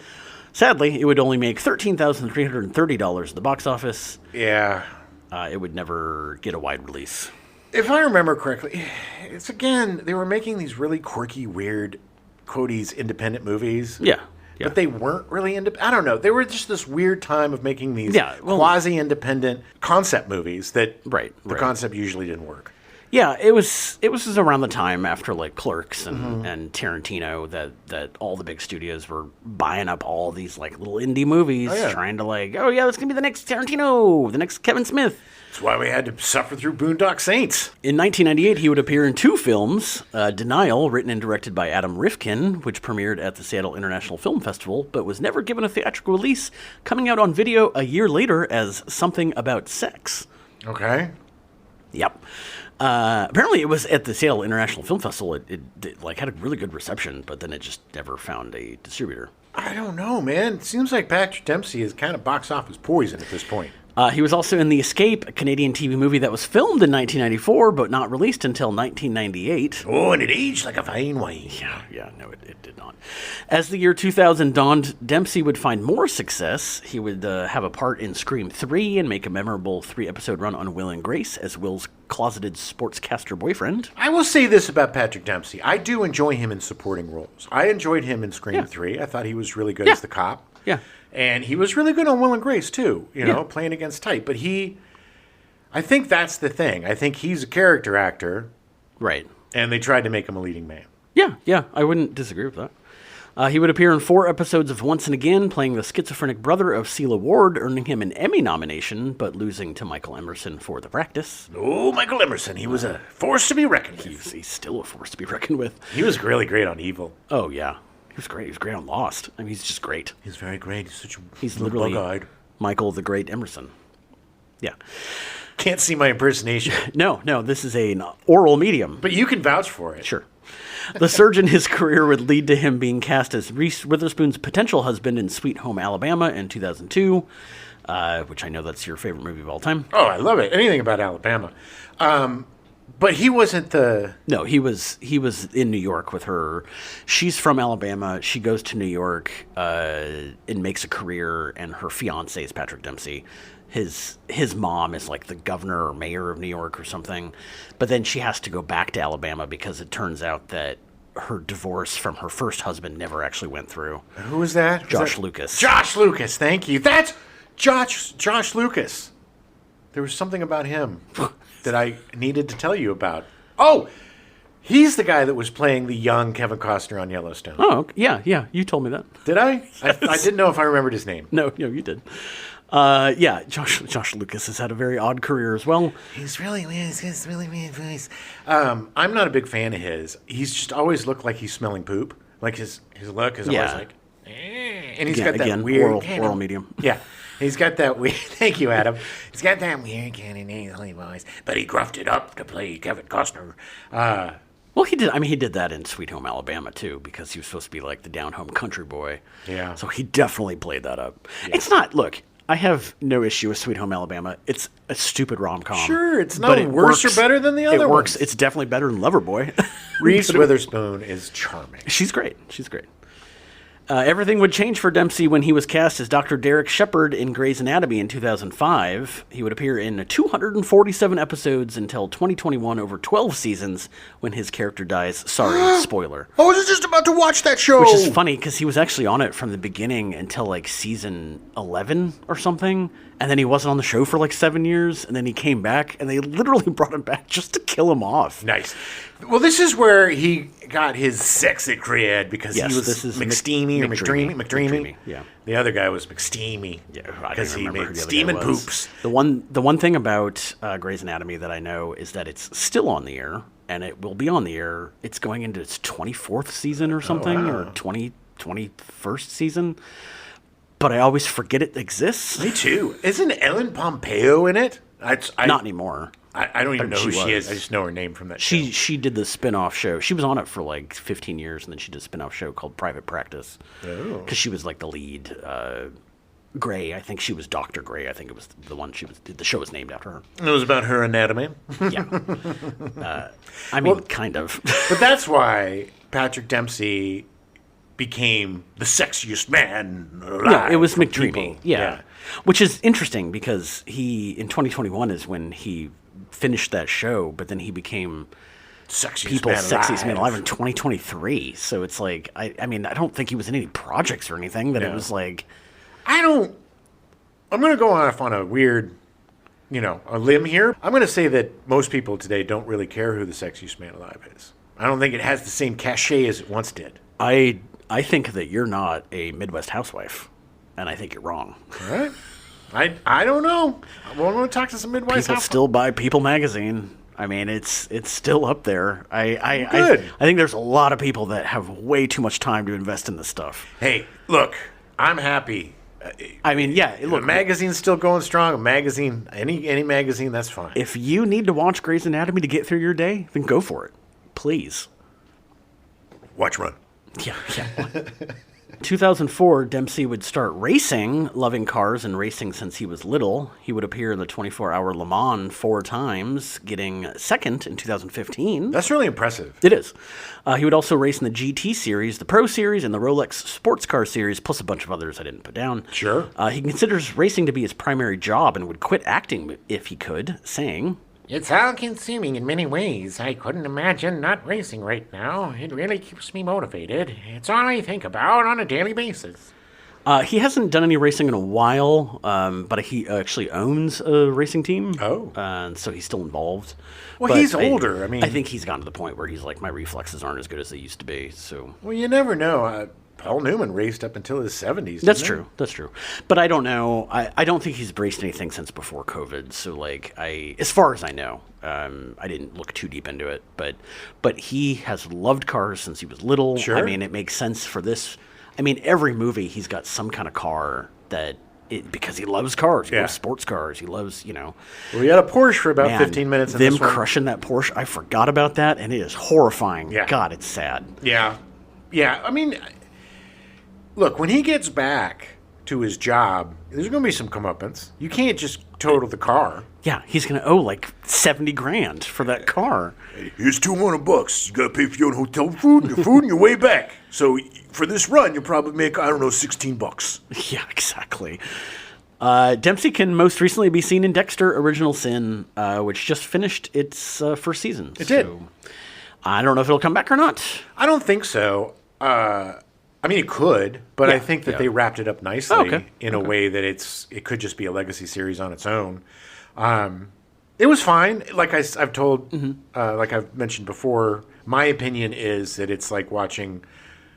S2: Sadly, it would only make $13,330 at the box office.
S1: Yeah.
S2: It would never get a wide release.
S1: If I remember correctly, they were making these really quirky, weird, quoties, independent movies.
S2: Yeah.
S1: But they weren't really independent. I don't know. They were just this weird time of making these quasi-independent concept movies that the concept usually didn't work.
S2: Yeah, it was around the time after like Clerks and Tarantino that all the big studios were buying up all these like little indie movies, trying to that's gonna be the next Tarantino, the next Kevin Smith.
S1: That's why we had to suffer through Boondock Saints.
S2: In 1998, he would appear in 2 films, Denial, written and directed by Adam Rifkin, which premiered at the Seattle International Film Festival, but was never given a theatrical release, coming out on video a year later as Something About Sex.
S1: Okay.
S2: Yep. Apparently it was at the Seattle International Film Festival. It had a really good reception, but then it just never found a distributor.
S1: I don't know, man. It seems like Patrick Dempsey is kind of box office poison at this point.
S2: He was also in The Escape, a Canadian TV movie that was filmed in 1994, but not released until 1998.
S1: Oh, and it aged like a fine wine.
S2: No, it did not. As the year 2000 dawned, Dempsey would find more success. He would have a part in Scream 3 and make a memorable 3-episode run on Will and Grace as Will's closeted sportscaster boyfriend.
S1: I will say this about Patrick Dempsey. I do enjoy him in supporting roles. I enjoyed him in Scream 3. I thought he was really good as the cop.
S2: Yeah.
S1: And he was really good on Will and Grace, too, playing against type. But I think that's the thing. I think he's a character actor.
S2: Right.
S1: And they tried to make him a leading man.
S2: Yeah, I wouldn't disagree with that. He would appear in 4 episodes of Once and Again, playing the schizophrenic brother of Celia Ward, earning him an Emmy nomination, but losing to Michael Emerson for The Practice.
S1: Oh, Michael Emerson. He was a force to be reckoned with.
S2: He's still a force to be reckoned with.
S1: He was really great on Evil.
S2: Oh, yeah. He was great. He was great on Lost. I mean, he's just great.
S1: He's very great.
S2: He's literally bug-eyed. Michael the Great Emerson. Yeah.
S1: Can't see my impersonation.
S2: No, this is an oral medium.
S1: But you can vouch for it.
S2: Sure. The surge in his career would lead to him being cast as Reese Witherspoon's potential husband in Sweet Home Alabama in 2002, which I know that's your favorite movie of all time.
S1: Oh, I love it. Anything about Alabama. But he wasn't the...
S2: No, he was in New York with her. She's from Alabama. She goes to New York and makes a career, and her fiancé is Patrick Dempsey. His mom is like the governor or mayor of New York or something. But then she has to go back to Alabama because it turns out that her divorce from her first husband never actually went through.
S1: Who was that?
S2: Josh Lucas.
S1: Josh Lucas, thank you. Josh Lucas. There was something about him that I needed to tell you about. Oh, he's the guy that was playing the young Kevin Costner on Yellowstone.
S2: Oh, yeah. You told me that.
S1: Did I? I didn't know if I remembered his name.
S2: No, you did. Josh Lucas has had a very odd career as well.
S1: He's really weird voice. I'm not a big fan of his. He's just always looked like he's smelling poop. Like his look is always like, and he's got that weird
S2: oral medium.
S1: Yeah. He's got that weird. Thank you, Adam. He's got that weird kind of nasally voice, but he gruffed it up to play Kevin Costner.
S2: Well, he did. I mean, he did that in Sweet Home Alabama too, because he was supposed to be like the down-home country boy.
S1: Yeah.
S2: So he definitely played that up. Yeah. It's not. Look, I have no issue with Sweet Home Alabama. It's a stupid rom-com.
S1: Sure, it's not worse or better than the other
S2: It works.
S1: ones.
S2: It's definitely better than Loverboy.
S1: Reese Witherspoon is charming.
S2: She's great. Everything would change for Dempsey when he was cast as Dr. Derek Shepherd in Grey's Anatomy in 2005. He would appear in 247 episodes until 2021 over 12 seasons when his character dies. Sorry, spoiler.
S1: I was just about to watch that show.
S2: Which is funny because he was actually on it from the beginning until like season 11 or something. And then he wasn't on the show for like 7 years. And then he came back and they literally brought him back just to kill him off.
S1: Nice. Well, this is where he got his sexy cred because he was McSteamy or McDreamy.
S2: Yeah.
S1: The other guy was McSteamy.
S2: Yeah,
S1: because he made steaming poops.
S2: The one thing about Grey's Anatomy that I know is that it's still on the air, and it will be on the air. It's going into its 24th season or something, or 21st season. But I always forget it exists.
S1: Me too. Isn't Ellen Pompeo in it?
S2: Not anymore.
S1: I don't even know who she is. I just know her name from that show.
S2: She did the spin-off show. She was on it for like 15 years, and then she did a spin-off show called Private Practice. Oh. Because she was like the lead. Grey, I think she was Dr. Grey. I think it was the one the show was named after her.
S1: It was about her anatomy?
S2: Yeah. Kind of.
S1: But that's why Patrick Dempsey became the sexiest man alive.
S2: Yeah, it was McDreamy. Yeah. Which is interesting because in 2021 is when he finished that show, but then he became sexiest man alive in 2023. So it's like, I don't think he was in any projects or anything that it was like.
S1: I'm going to go off on a weird, a limb here. I'm going to say that most people today don't really care who the sexiest man alive is. I don't think it has the same cachet as it once did.
S2: I think that you're not a Midwest housewife, and I think you're wrong.
S1: All right. I don't know. I want to talk to some Midwest
S2: People still buy People magazine. I mean, it's still up there.
S1: Good.
S2: I think there's a lot of people that have way too much time to invest in this stuff.
S1: Hey, look, I'm happy.
S2: Look,
S1: a magazine's still going strong. A magazine, any magazine, that's fine.
S2: If you need to watch Grey's Anatomy to get through your day, then go for it. Please.
S1: Watch Run.
S2: Yeah. 2004, Dempsey would start racing, loving cars and racing since he was little. He would appear in the 24-hour Le Mans 4 times, getting second in 2015.
S1: That's really impressive.
S2: It is. He would also race in the GT Series, the Pro Series, and the Rolex Sports Car Series, plus a bunch of others I didn't put down.
S1: Sure.
S2: He considers racing to be his primary job and would quit acting if he could, saying,
S3: "It's all-consuming in many ways. I couldn't imagine not racing right now. It really keeps me motivated. It's all I think about on a daily basis."
S2: He hasn't done any racing in a while, but he actually owns a racing team.
S1: Oh.
S2: And so he's still involved.
S1: Well,
S2: But
S1: he's older. I
S2: think he's gotten to the point where he's like, my reflexes aren't as good as they used to be. So
S1: Well, you never know. Paul Newman raced up until his 70s.
S2: That's true. But I don't know. I don't think he's raced anything since before COVID. So, as far as I know, I didn't look too deep into it. But he has loved cars since he was little.
S1: Sure.
S2: I mean, it makes sense for this. I mean, every movie he's got some kind of car because he loves cars. He loves sports cars. He loves,
S1: Well, he had a Porsche for about 15 minutes. In
S2: them
S1: this one.
S2: crushing that Porsche, I forgot about that, and it is horrifying.
S1: Yeah.
S2: God, it's sad.
S1: Yeah. I mean, look, when he gets back to his job, there's going to be some comeuppance. You can't just total the car.
S2: Yeah, he's going to owe like $70,000 for that car.
S1: Hey, here's $200. You got to pay for your own hotel food and your way back. So for this run, you'll probably make, $16.
S2: Yeah, exactly. Dempsey can most recently be seen in Dexter: Original Sin, which just finished its first season.
S1: It did.
S2: I don't know if it'll come back or not.
S1: I don't think so. I I mean, it could, but
S2: Yeah,
S1: I think that
S2: yeah.
S1: they wrapped it up nicely
S2: Okay,
S1: in a way that it could just be a legacy series on its own. It was fine. Like I've told, like I've mentioned before, my opinion is that it's like watching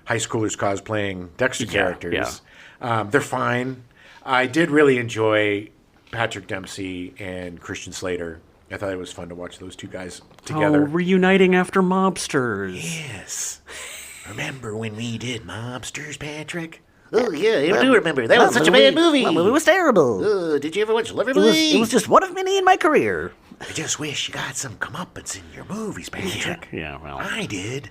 S1: high schoolers cosplaying Dexter characters. They're fine. I did really enjoy Patrick Dempsey and Christian Slater. I thought it was fun to watch those two guys together.
S2: Oh, reuniting after mobsters.
S1: Yes.
S3: Remember when we did Mobsters, Patrick? Oh, yeah, I do remember. That was such a bad movie.
S2: That movie was terrible.
S3: Did you ever watch Loverboy?
S2: It was just one of many in my career.
S3: I just wish you got some comeuppance in your movies, Patrick.
S2: Yeah, well.
S3: I did.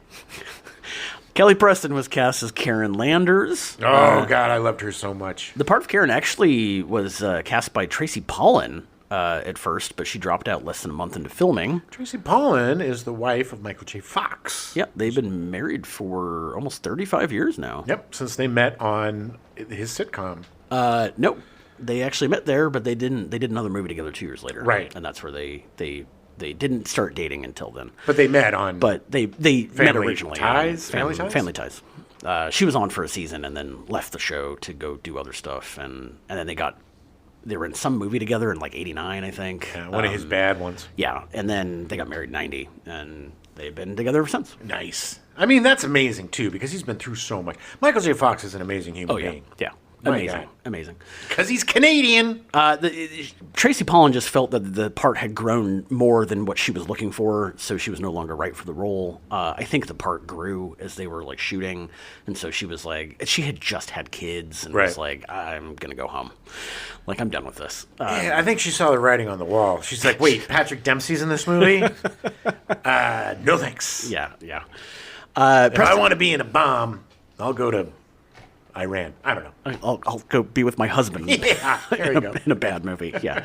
S2: Kelly Preston was cast as Karen Landers.
S1: Oh, God, I loved her so much.
S2: The part of Karen actually was cast by Tracy Pollan at first, but she dropped out less than a month into filming.
S1: Tracy Pollan is the wife of Michael J. Fox.
S2: Yep, they've been married for almost 35 years now.
S1: Yep, since they met on his sitcom.
S2: Nope. They actually met there, but they didn't. They did another movie together 2 years later.
S1: Right.
S2: And that's where they didn't start dating until then.
S1: But they met on...
S2: But they met
S1: Family
S2: originally.
S1: Ties? Family Ties?
S2: Family Ties. She was on for a season and then left the show to go do other stuff. And then they were in some movie together in like 89, I think.
S1: one of his bad ones.
S2: Yeah. And then they got married in 90. And they've been together ever since.
S1: Nice. I mean, that's amazing, too, because he's been through so much. Michael J. Fox is an amazing human
S2: Oh, yeah.
S1: being.
S2: Yeah.
S1: My
S2: Amazing.
S1: God.
S2: Amazing.
S1: Because he's Canadian.
S2: Tracy Pollan just felt that the part had grown more than what she was looking for, so she was no longer right for the role. I think the part grew as they were like shooting, and so she was like, she had just had kids, and was like, I'm gonna go home, like I'm done with this.
S1: Yeah, I think she saw the writing on the wall. She's like, wait, Patrick Dempsey's in this movie? No thanks.
S2: Yeah, yeah.
S1: If I want to be in a bomb, I'll go to Iran. I don't know.
S2: I'll go be with my husband.
S1: Yeah, there you go.
S2: In a bad movie, yeah.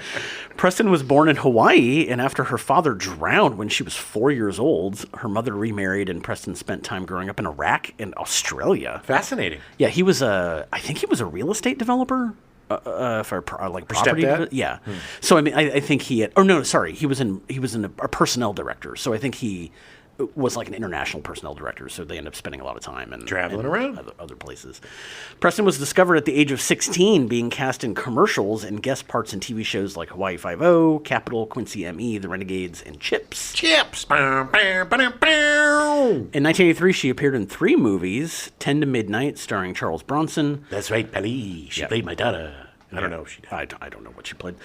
S2: Preston was born in Hawaii, and after her father drowned when she was 4 years old, her mother remarried, and Preston spent time growing up in Iraq and Australia.
S1: Fascinating.
S2: Yeah, I think he was a real estate developer. For like property,
S1: stepdad?
S2: yeah. So I mean, I think he had. Oh no, sorry, he was a personnel director. So I think he was like an international personnel director. So they end up spending a lot of time and
S1: Traveling around.
S2: other places. Preston was discovered at the age of 16, being cast in commercials and guest parts in TV shows like Hawaii Five-0, Capital, Quincy M.E., The Renegades, and Chips.
S1: Chips.
S2: In 1983, she appeared in 3 movies: 10 to Midnight, starring Charles Bronson.
S1: That's right, Pelly. She played my daughter. I don't know if she did.
S2: I don't know what she played.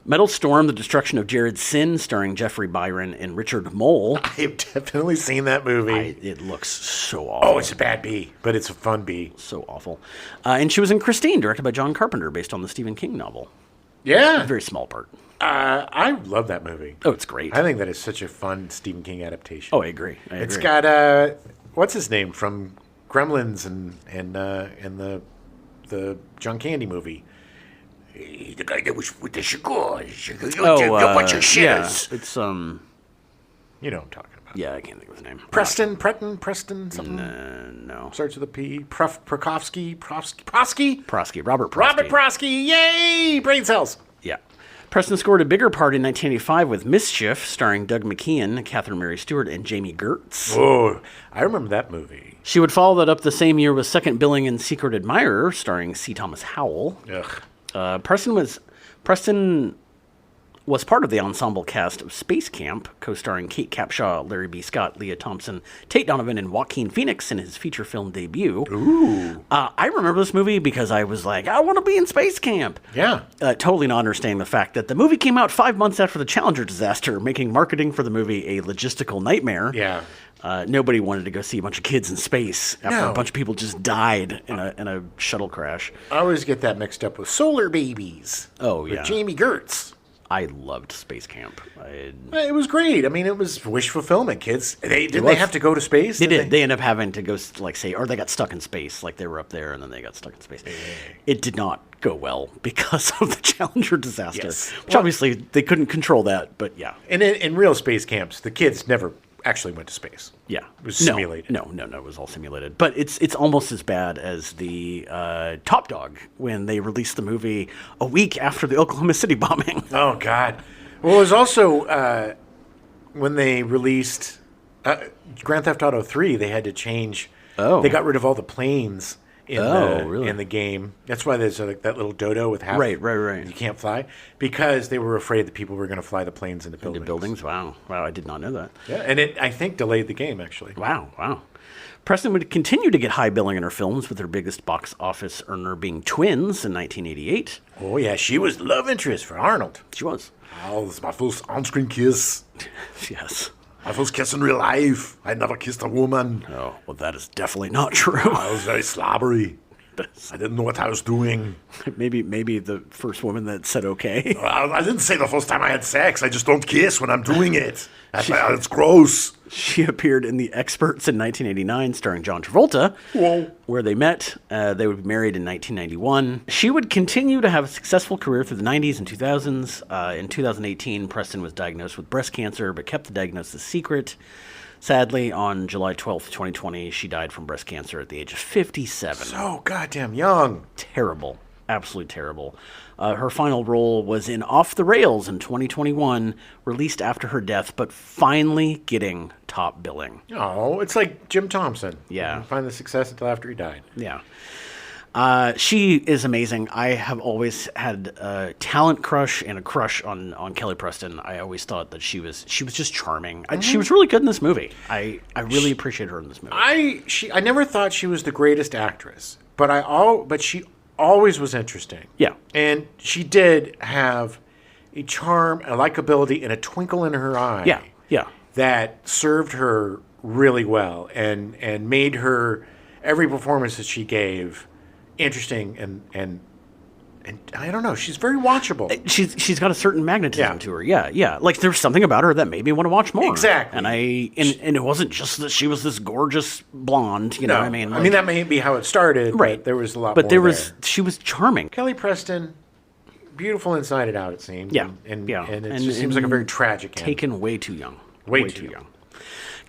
S2: Metal Storm, The Destruction of Jared Sin, starring Jeffrey Byron and Richard Mole.
S1: I've definitely seen that movie.
S2: It looks so awful.
S1: Oh, it's a bad B, but it's a fun B.
S2: So awful. And she was in Christine, directed by John Carpenter, based on the Stephen King novel.
S1: Yeah.
S2: A very small part.
S1: I love that movie.
S2: Oh, it's great.
S1: I think that is such a fun Stephen King adaptation.
S2: Oh, I agree.
S1: It's got what's his name from Gremlins and the John Candy movie. The guy that was with the cigars. What's your shitters?
S2: Yeah, it's
S1: You know what I'm talking about.
S2: Yeah, I can't think of his name.
S1: Preston, something.
S2: No.
S1: Starts with a P. Prosky.
S2: Prosky. Robert Prosky.
S1: Robert Prosky. Yay! Brain cells.
S2: Yeah. Preston scored a bigger part in 1985 with Mischief, starring Doug McKeon, Catherine Mary Stewart, and Jamie Gertz.
S1: Oh, I remember that movie.
S2: She would follow that up the same year with second billing in Secret Admirer, starring C. Thomas Howell.
S1: Ugh.
S2: Preston was part of the ensemble cast of Space Camp, co-starring Kate Capshaw, Larry B. Scott, Leah Thompson, Tate Donovan, and Joaquin Phoenix in his feature film debut.
S1: Ooh.
S2: I remember this movie because I was like, I want to be in Space Camp.
S1: Yeah.
S2: Totally not understanding the fact that the movie came out 5 months after the Challenger disaster, making marketing for the movie a logistical nightmare.
S1: Yeah.
S2: Nobody wanted to go see a bunch of kids in space after
S1: No.
S2: a bunch of people just died in a shuttle crash.
S1: I always get that mixed up with Solar Babies.
S2: Oh,
S1: with
S2: yeah.
S1: Jamie Gertz.
S2: I loved Space Camp.
S1: It was great. I mean, it was wish fulfillment, kids. Didn't
S2: was.
S1: they have to go to space?
S2: They did. They ended up having to go, like, say, or they got stuck in space. Like, they were up there, and then they got stuck in space. It did not go well because of the Challenger disaster.
S1: Yes.
S2: Which obviously, they couldn't control that, but yeah.
S1: And in real space camps, the kids never actually went to space.
S2: Yeah.
S1: It was simulated.
S2: No, it was all simulated. But it's almost as bad as the Top Dog when they released the movie a week after the Oklahoma City bombing.
S1: Oh, God. Well, it was also when they released Grand Theft Auto 3, they had to change.
S2: Oh.
S1: They got rid of all the planes in the game. That's why there's that little dodo with half.
S2: Right.
S1: You can't fly because they were afraid that people were going to fly the planes into buildings.
S2: Into buildings? Wow, I did not know that.
S1: Yeah, and it, I think, delayed the game, actually.
S2: Wow. Preston would continue to get high billing in her films, with her biggest box office earner being Twins in 1988.
S1: Oh, yeah, she was the love interest for Arnold.
S2: She was.
S1: Oh, this is my first on-screen kiss.
S2: Yes.
S1: My first kiss in real life. I never kissed a woman.
S2: Oh, well, that is definitely not true.
S1: I was very slobbery. I didn't know what I was doing.
S2: Maybe the first woman that said okay.
S1: I didn't say the first time I had sex. I just don't kiss when I'm doing it. It's gross.
S2: She appeared in The Experts in 1989, starring John Travolta, where they met. They would be married in 1991. She would continue to have a successful career through the 90s and 2000s. In 2018, Preston was diagnosed with breast cancer, but kept the diagnosis secret. Sadly, on July 12th, 2020, she died from breast cancer at the age of 57.
S1: So goddamn young.
S2: Terrible. Absolutely terrible. Her final role was in Off the Rails in 2021, released after her death, but finally getting top billing.
S1: Oh, it's like Jim Thompson.
S2: Yeah.
S1: Didn't find the success until after he died.
S2: Yeah. She is amazing. I have always had a talent crush and a crush on Kelly Preston. I always thought that she was just charming. She was really good in this movie. I really appreciate her in this movie.
S1: I never thought she was the greatest actress, but she always was interesting.
S2: Yeah.
S1: And she did have a charm, a likability, and a twinkle in her eye.
S2: Yeah.
S1: That served her really well and made her every performance that she gave interesting and I don't know, she's very watchable.
S2: She's got a certain magnetism to her. Yeah. Like there's something about her that made me want to watch more.
S1: Exactly.
S2: And it wasn't just that she was this gorgeous blonde, you know what I mean?
S1: I mean that may be how it started,
S2: right.
S1: But there was a lot
S2: but
S1: more
S2: she was charming.
S1: Kelly Preston, beautiful inside and out, it seems.
S2: Yeah.
S1: And it just seems like a very tragic end.
S2: Taken way too young.
S1: Way too young.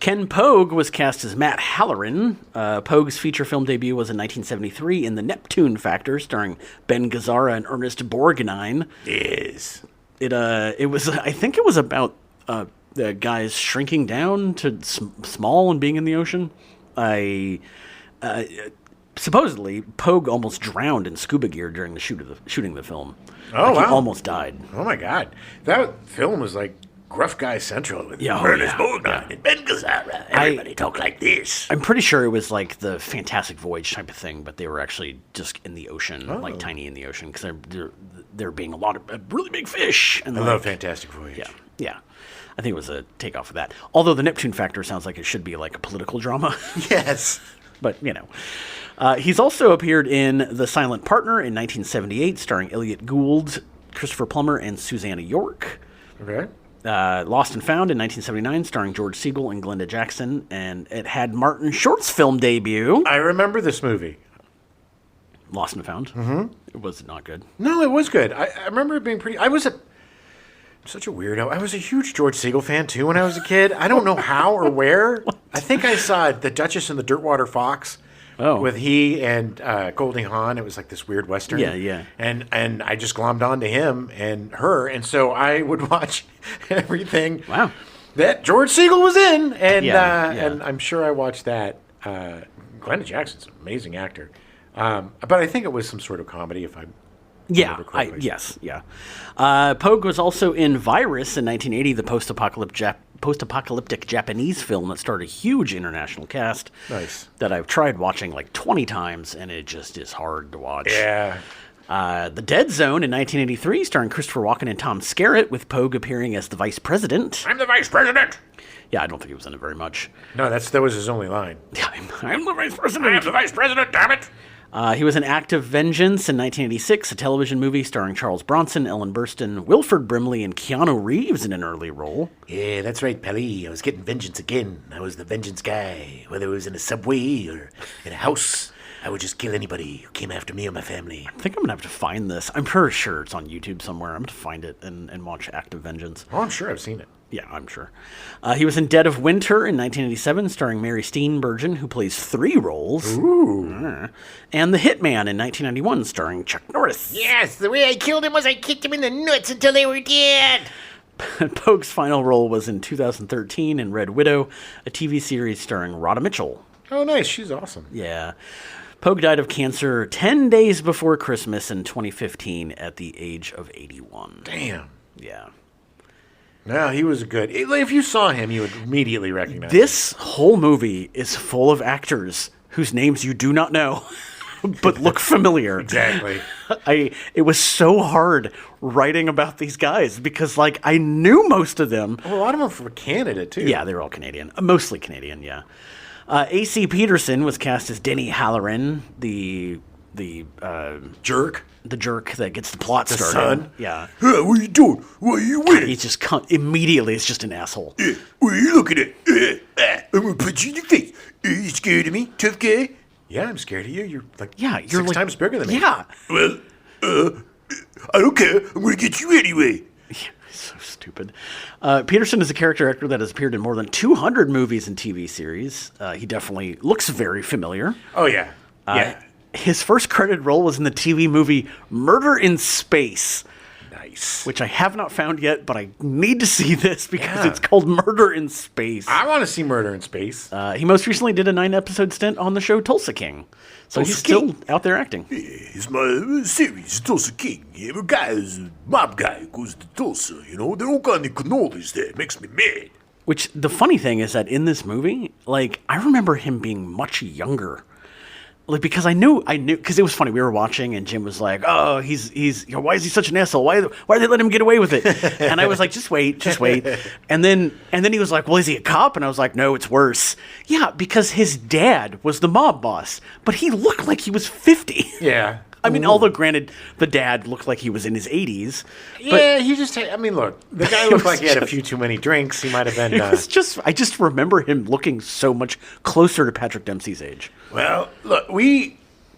S2: Ken Pogue was cast as Matt Halloran. Pogue's feature film debut was in 1973 in The Neptune Factor, starring Ben Gazzara and Ernest Borgnine.
S1: Yes.
S2: It was, I think it was about the guys shrinking down to small and being in the ocean. Supposedly, Pogue almost drowned in scuba gear during the shooting the film.
S1: Oh, wow.
S2: He almost died.
S1: Oh, my God. That film was like Gruff Guy Central with Ernest Borgnine and Ben Gazzara. Everybody talk like this.
S2: I'm pretty sure it was like the Fantastic Voyage type of thing, but they were actually just in the ocean, like tiny in the ocean, because there being a lot of really big fish. And
S1: I love Fantastic Voyage.
S2: Yeah. I think it was a takeoff of that. Although the Neptune Factor sounds like it should be like a political drama.
S1: Yes.
S2: But, you know. He's also appeared in The Silent Partner in 1978, starring Elliot Gould, Christopher Plummer, and Susanna York.
S1: Okay.
S2: Lost and Found in 1979, starring George Segal and Glenda Jackson, and it had Martin Short's film debut.
S1: I remember this movie.
S2: Lost and Found? Mm-hmm. It was not good.
S1: No, it was good. I remember it being pretty... such a weirdo. I was a huge George Segal fan, too, when I was a kid. I don't know how or where. I think I saw The Duchess and the Dirtwater Fox with he and Goldie Hawn. It was like this weird Western.
S2: Yeah.
S1: And I just glommed onto him and her, and so I would watch everything that George Segal was in, and I'm sure I watched that. Glenda Jackson's an amazing actor. But I think it was some sort of comedy, if I remember correctly.
S2: Yes. Pogue was also in Virus in 1980, the post-apocalyptic Japanese film that starred a huge international cast.
S1: Nice.
S2: That I've tried watching like 20 times, and it just is hard to watch.
S1: Yeah.
S2: The Dead Zone in 1983, starring Christopher Walken and Tom Skerritt, with Pogue appearing as the vice president.
S1: I'm the vice president!
S2: Yeah, I don't think he was in it very much.
S1: No, that was his only line.
S2: Yeah, I'm the vice president!
S1: I'm the vice president, damn it!
S2: He was in Act of Vengeance in 1986, a television movie starring Charles Bronson, Ellen Burstyn, Wilford Brimley, and Keanu Reeves in an early role.
S1: Yeah, that's right, Pelly. I was getting vengeance again. I was the vengeance guy. Whether it was in a subway or in a house, I would just kill anybody who came after me or my family.
S2: I think I'm going to have to find this. I'm pretty sure it's on YouTube somewhere. I'm going to find it and watch Act of Vengeance.
S1: Oh, I'm sure I've seen it.
S2: Yeah, I'm sure. He was in Dead of Winter in 1987, starring Mary Steenburgen, who plays 3 roles.
S1: Ooh.
S2: And The Hitman in 1991, starring Chuck Norris.
S3: Yes, the way I killed him was I kicked him in the nuts until they were dead.
S2: Pogue's final role was in 2013 in Red Widow, a TV series starring Rhoda Mitchell.
S1: Oh, nice. She's awesome.
S2: Yeah. Pogue died of cancer 10 days before Christmas in 2015 at the age of 81.
S1: Damn.
S2: Yeah.
S1: No, he was good. If you saw him, you would immediately recognize him.
S2: This whole movie is full of actors whose names you do not know, but look familiar.
S1: Exactly.
S2: It was so hard writing about these guys because, like, I knew most of them.
S1: Well, a lot of them from Canada, too.
S2: Yeah, they were all Canadian. Mostly Canadian, yeah. A.C. Peterson was cast as Denny Halloran, the
S1: Jerk.
S2: the jerk that gets the plot started.
S1: son?
S2: Yeah.
S1: Hey, what are you doing? What are you with?
S2: He's just immediately it's just an asshole.
S1: What are you looking at? I'm going to punch you in the face. Are you scared of me, tough guy? Yeah, I'm scared of you. You're like
S2: Yeah, you're
S1: six
S2: like,
S1: times bigger than me.
S2: Yeah.
S1: Well, I don't care. I'm going to get you anyway.
S2: So stupid. Peterson is a character actor that has appeared in more than 200 movies and TV series. He definitely looks very familiar.
S1: Oh, yeah. Yeah.
S2: His first credited role was in the TV movie Murder in Space,
S1: Nice.
S2: which I have not found yet, but I need to see this because
S1: Yeah.
S2: it's called Murder in Space.
S1: I want to see Murder in Space.
S2: He most recently did a 9-episode stint on the show Tulsa King. So he's
S1: Tulsa King?
S2: still out there acting.
S1: It's my series, Tulsa King. Every guy is a mob guy goes to Tulsa, you know? They don't got any cannolis there. It makes me mad.
S2: Which, the funny thing is that in this movie, like, I remember him being much younger. Like, because I knew, because it was funny. We were watching, and Jim was like, "Oh, he's, why is he such an asshole? Why do they let him get away with it?" And I was like, "Just wait." And then he was like, "Well, is he a cop?" And I was like, "No, it's worse." Yeah, because his dad was the mob boss, but he looked like he was 50.
S1: Yeah.
S2: I mean, although granted, the dad looked like he was in his 80s.
S1: Yeah, he just, I mean, look, the guy looked
S2: was
S1: like he had a
S2: just-
S1: few too many drinks. He might have been,
S2: It was just, I just remember him looking so much closer to Patrick Dempsey's age.
S1: well, look,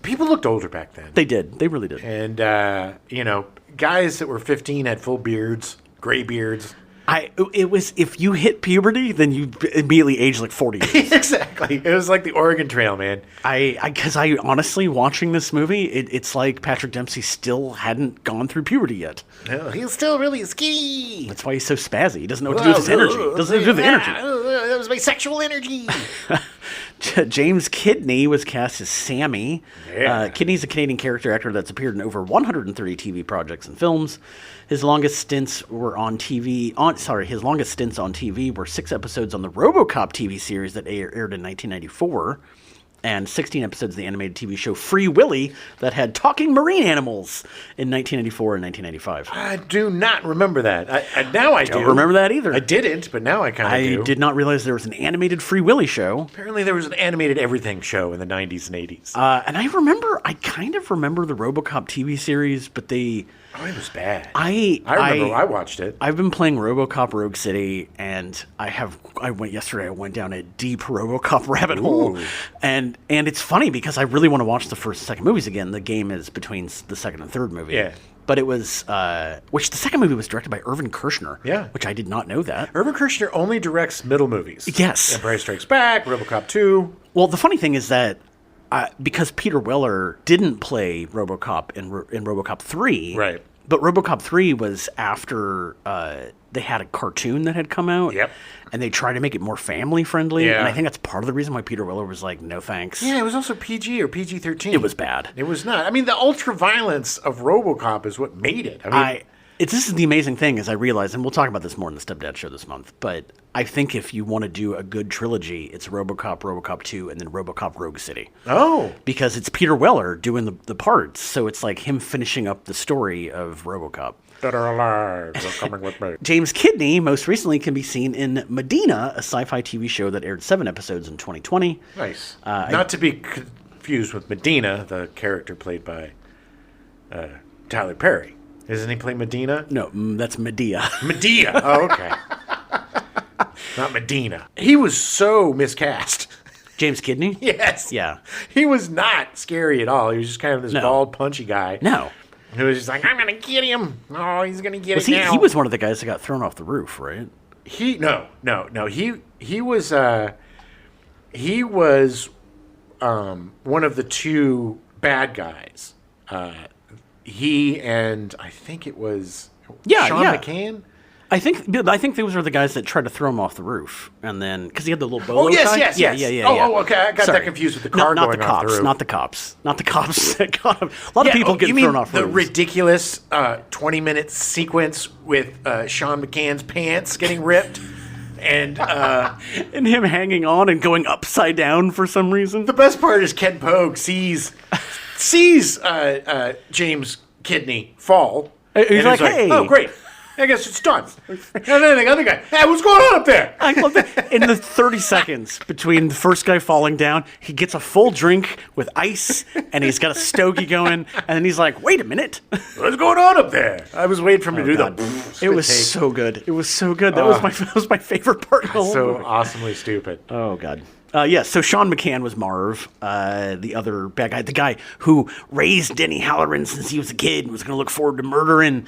S1: people looked older back then.
S2: They did. They really did.
S1: And, you know, guys that were 15 had full beards, gray beards.
S2: It was, if you hit puberty, then you immediately age like 40 years.
S1: Exactly. It was like the Oregon Trail, man.
S2: Because I honestly, watching this movie, it's like Patrick Dempsey still hadn't gone through puberty yet.
S1: Oh, he's still really skinny.
S2: That's why he's so spazzy. He doesn't know what to do with his energy. Doesn't know what to do with the energy.
S1: That was my sexual energy.
S2: James Kidney was cast as Sammy.
S1: Yeah.
S2: Kidney's a Canadian character actor that's appeared in over 130 TV projects and films. His longest stints on TV were 6 episodes on the RoboCop TV series that aired in 1994. And 16 episodes of the animated TV show Free Willy that had talking marine animals in 1994 and 1995.
S1: I do not remember that. Now I
S2: Don't
S1: do.
S2: remember that either.
S1: I didn't, but now I kind of do.
S2: I did not realize there was an animated Free Willy show.
S1: Apparently there was an animated everything show in the 90s and 80s.
S2: And I kind of remember the RoboCop TV series, but they...
S1: Oh, it was bad.
S2: I
S1: remember I watched it.
S2: I've been playing RoboCop Rogue City, and I went down a deep RoboCop rabbit hole, and it's funny because I really want to watch the first and second movies again. The game is between the second and third movie.
S1: Yeah.
S2: But it was, which the second movie was directed by Irvin Kershner.
S1: Yeah.
S2: Which I did not know that.
S1: Irvin Kershner only directs middle movies.
S2: Yes.
S1: Empire Strikes Back, RoboCop 2.
S2: Well, the funny thing is that because Peter Weller didn't play RoboCop in RoboCop 3.
S1: Right.
S2: But RoboCop 3 was after they had a cartoon that had come out.
S1: Yep.
S2: And they tried to make it more family friendly.
S1: Yeah.
S2: And I think that's part of the reason why Peter Weller was like, no thanks.
S1: Yeah, it was also PG or PG-13.
S2: It was bad.
S1: It was not. I mean, the ultra-violence of RoboCop is what made it. I mean,
S2: This is the amazing thing, as I realize, and we'll talk about this more in the Stepdad Show this month, but I think if you want to do a good trilogy, it's RoboCop, RoboCop 2, and then RoboCop Rogue City.
S1: oh.
S2: Because it's Peter Weller doing the parts, so it's like him finishing up the story of RoboCop.
S1: That are alive. They're coming with me.
S2: James Kidney most recently can be seen in Medina, a sci-fi TV show that aired 7 episodes in 2020.
S1: Nice. Not to be confused with Medina, the character played by Tyler Perry. Doesn't he play Medina?
S2: No, that's Medea.
S1: Medea. Oh, okay. Not Medina. He was so miscast.
S2: James Kidney?
S1: Yes.
S2: Yeah.
S1: He was not scary at all. He was just kind of this
S2: No.
S1: bald, punchy guy.
S2: No.
S1: Who was just like, I'm going to get him. Oh, he's going to get
S2: Was
S1: it
S2: he,
S1: now.
S2: he was one of the guys that got thrown off the roof, right?
S1: No. He was one of the 2 bad guys. He and I think it was Sean
S2: yeah.
S1: McCann.
S2: I think those are the guys that tried to throw him off the roof, and then because he had the little bolo
S1: Oh, yes,
S2: tie.
S1: yes,
S2: yeah,
S1: yes.
S2: yeah, yeah.
S1: Oh,
S2: yeah.
S1: oh, okay, I got that confused with the car
S2: not
S1: going
S2: the
S1: off
S2: cops,
S1: the roof.
S2: not the cops, not the cops that got him. A lot of people get
S1: you
S2: thrown
S1: mean
S2: off
S1: the
S2: roofs.
S1: ridiculous 20-minute sequence with Sean McCann's pants getting ripped and
S2: and him hanging on and going upside down for some reason.
S1: the best part is Ken Pogue sees James Kidney fall.
S2: He's
S1: and
S2: like, "Hey."
S1: oh, great. I guess it's done. And then the other guy, hey, what's going on up there?
S2: I love that. In the 30 seconds between the first guy falling down, he gets a full drink with ice, and he's got a stogie going, and then he's like, wait a minute.
S1: What's going on up there? I was waiting for him to do
S2: God.
S1: the
S2: It was
S1: take.
S2: so good. It was so good. That was my favorite part of the whole
S1: So
S2: movie.
S1: awesomely stupid.
S2: Oh, God. So Sean McCann was Marv, the other bad guy, the guy who raised Denny Halloran since he was a kid and was going to look forward to murdering.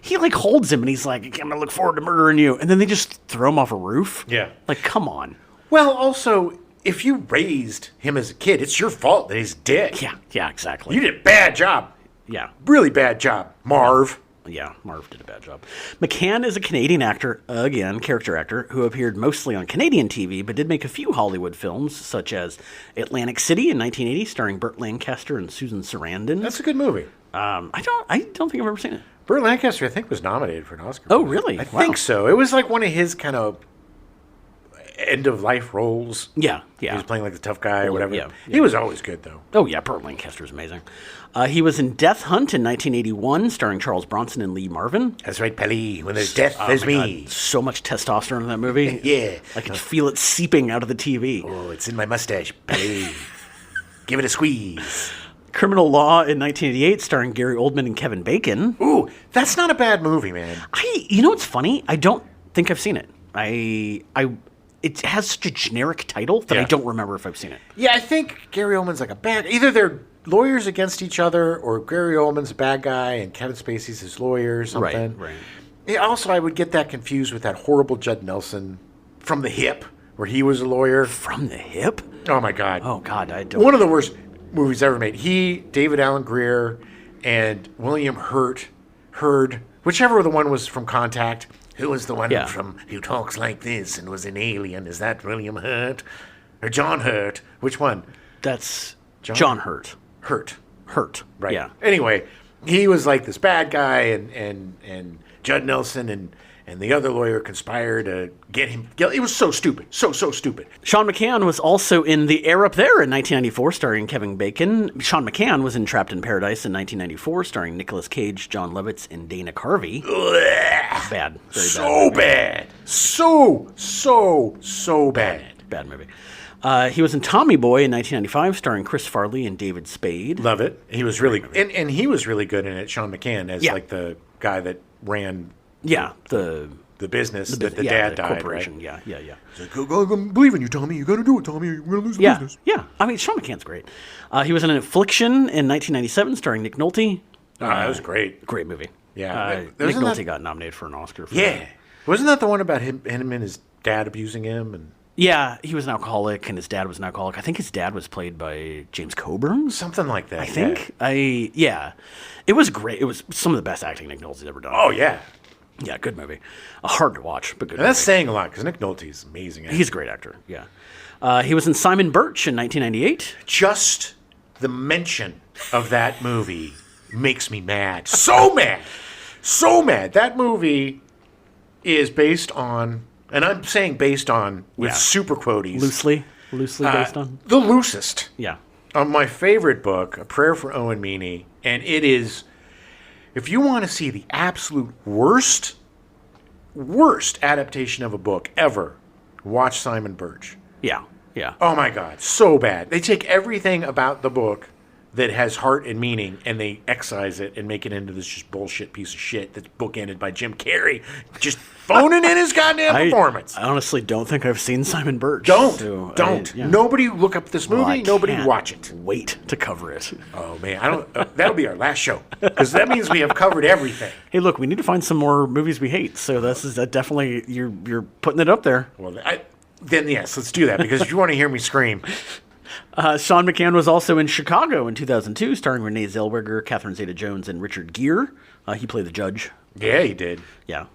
S2: He like holds him and he's like, I'm going to look forward to murdering you. And then they just throw him off a roof.
S1: Yeah.
S2: Like, come on.
S1: Well, also, if you raised him as a kid, it's your fault that he's dead.
S2: Yeah, exactly.
S1: You did a bad job.
S2: Yeah.
S1: Really bad job, Marv.
S2: Yeah, Marv did a bad job. McCann is a Canadian actor, again, character actor, who appeared mostly on Canadian TV, but did make a few Hollywood films, such as Atlantic City in 1980, starring Burt Lancaster and Susan Sarandon.
S1: That's a good movie.
S2: I don't think I've ever seen it.
S1: Burt Lancaster, I think, was nominated for an Oscar.
S2: Oh, really?
S1: I
S2: Wow.
S1: think so. It was like one of his kind of end-of-life roles.
S2: Yeah.
S1: He was playing like the tough guy or whatever.
S2: yeah.
S1: He was always good, though.
S2: Oh, yeah, Burt Lancaster's amazing. He was in Death Hunt in 1981, starring Charles Bronson and Lee Marvin.
S1: That's right, Pelly. When there's death,
S2: Oh,
S1: there's
S2: my
S1: me.
S2: God, so much testosterone in that movie.
S1: Yeah.
S2: I could feel it seeping out of the TV.
S1: Oh, it's in my mustache, Pelly. Give it a squeeze.
S2: Criminal Law in 1988, starring Gary Oldman and Kevin Bacon.
S1: Ooh, that's not a bad movie, man.
S2: You know what's funny? I don't think I've seen it. It has such a generic title that I
S1: Yeah.
S2: don't remember if I've seen it.
S1: Yeah, I think Gary Oldman's like a bad... Either they're lawyers against each other, or Gary Oldman's a bad guy and Kevin Spacey's his lawyer or something.
S2: Right.
S1: Yeah, also, I would get that confused with that horrible Judd Nelson from The Hip, where he was a lawyer.
S2: From the Hip?
S1: Oh, my God.
S2: Oh, God, I don't...
S1: One of the worst movies ever made. He, David Alan Grier, and William Hurd, whichever the one was from Contact. Who was the one
S2: Yeah.
S1: who talks like this and was an alien? Is that William Hurt? Or John Hurt? Which one?
S2: That's John Hurt.
S1: Hurt.
S2: Right. Yeah.
S1: Anyway, he was like this bad guy, and Judd Nelson and the other lawyer conspired to get him. It was so stupid. So stupid.
S2: Sean McCann was also in The Air Up There in 1994, starring Kevin Bacon. Sean McCann was in Trapped in Paradise in 1994, starring Nicolas Cage, John Lovitz, and Dana Carvey. Bad. Very
S1: So
S2: bad.
S1: bad. So bad.
S2: Bad movie. He was in Tommy Boy in 1995, starring Chris Farley and David Spade.
S1: Love it. He was really and he was really good in it. Sean McCann as
S2: Yeah.
S1: like the guy that ran
S2: Yeah, the
S1: business that the
S2: yeah,
S1: dad
S2: the
S1: died.
S2: corporation.
S1: Right?
S2: Yeah.
S1: He's like, I'm believing you, Tommy. You got to do it, Tommy. You're gonna lose the
S2: Yeah,
S1: business.
S2: yeah. I mean, Sean McCann's great. He was in Affliction in 1997, starring Nick Nolte.
S1: That was great.
S2: Great movie.
S1: Yeah.
S2: Nick
S1: Wasn't
S2: Nolte
S1: that-
S2: got nominated for an Oscar for
S1: Yeah.
S2: that.
S1: Wasn't that the one about him and his dad abusing him? And
S2: Yeah, he was an alcoholic, and his dad was an alcoholic. I think his dad was played by James Coburn.
S1: something like that.
S2: I think. It was great. It was some of the best acting Nick Nolte's ever done.
S1: Oh, yeah.
S2: Yeah, good movie. Hard to watch, but good
S1: And that's
S2: movie.
S1: saying a lot because Nick Nolte is amazing.
S2: He's a great actor, yeah. He was in Simon Birch in 1998.
S1: Just the mention of that movie makes me mad. So mad. So mad. That movie is based on, and I'm saying based on with
S2: Yeah.
S1: super quoties.
S2: Loosely based on.
S1: The loosest.
S2: Yeah.
S1: My favorite book, A Prayer for Owen Meany, and it is, if you want to see the absolute worst adaptation of a book ever, watch Simon Birch.
S2: Yeah. Yeah.
S1: Oh my God, so bad. They take everything about the book that has heart and meaning, and they excise it and make it into this just bullshit piece of shit that's bookended by Jim Carrey just phoning in his goddamn performance.
S2: I honestly don't think I've seen Simon Birch.
S1: Don't.
S2: so
S1: Yeah. Nobody look up this movie.
S2: Well, I
S1: Nobody
S2: can't
S1: watch it.
S2: Wait to cover it.
S1: Oh man, I don't. That'll be our last show because that means we have covered everything.
S2: Hey, look, we need to find some more movies we hate. So this is definitely you're putting it up there.
S1: Well, then yes, let's do that because if you want to hear me scream,
S2: Sean McCann was also in Chicago in 2002, starring Renee Zellweger, Catherine Zeta-Jones, and Richard Gere. He played the judge.
S1: Yeah, he did.
S2: Yeah.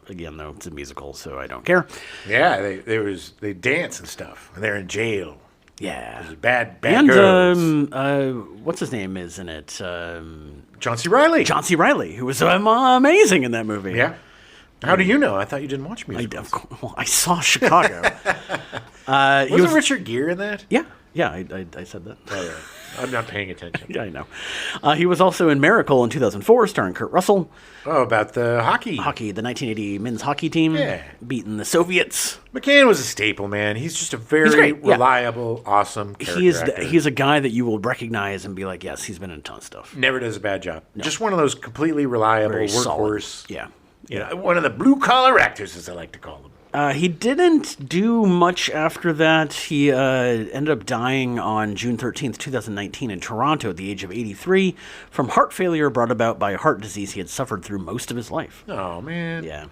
S2: Again, though, it's a musical, so I don't care.
S1: Yeah, they dance and stuff. And they're in jail.
S2: Yeah.
S1: Bad
S2: And
S1: girls.
S2: what's his name is in it?
S1: John C. Reilly.
S2: John C. Reilly, who was amazing in that movie.
S1: Yeah. How do you know? I thought you didn't watch musicals.
S2: I saw Chicago.
S1: Wasn't Richard Gere in that?
S2: Yeah, I said that.
S1: Oh, yeah. I'm not paying attention.
S2: Yeah, I know. He was also in Miracle in 2004, starring Kurt Russell.
S1: Oh, about the hockey.
S2: The 1980 men's hockey team,
S1: Yeah.
S2: beating the Soviets.
S1: McCann was a staple, man. He's just a very
S2: great, yeah.
S1: reliable, awesome character actor.
S2: He's a guy that you will recognize and be like, yes, he's been in a ton of stuff.
S1: Never does a bad job. No. Just one of those completely reliable
S2: Very
S1: workhorse.
S2: solid. Yeah.
S1: You know, one of the blue-collar actors, as I like to call them.
S2: He didn't do much after that. He ended up dying on June 13th, 2019 in Toronto at the age of 83 from heart failure brought about by a heart disease he had suffered through most of his life.
S1: Oh, man.
S2: Yeah.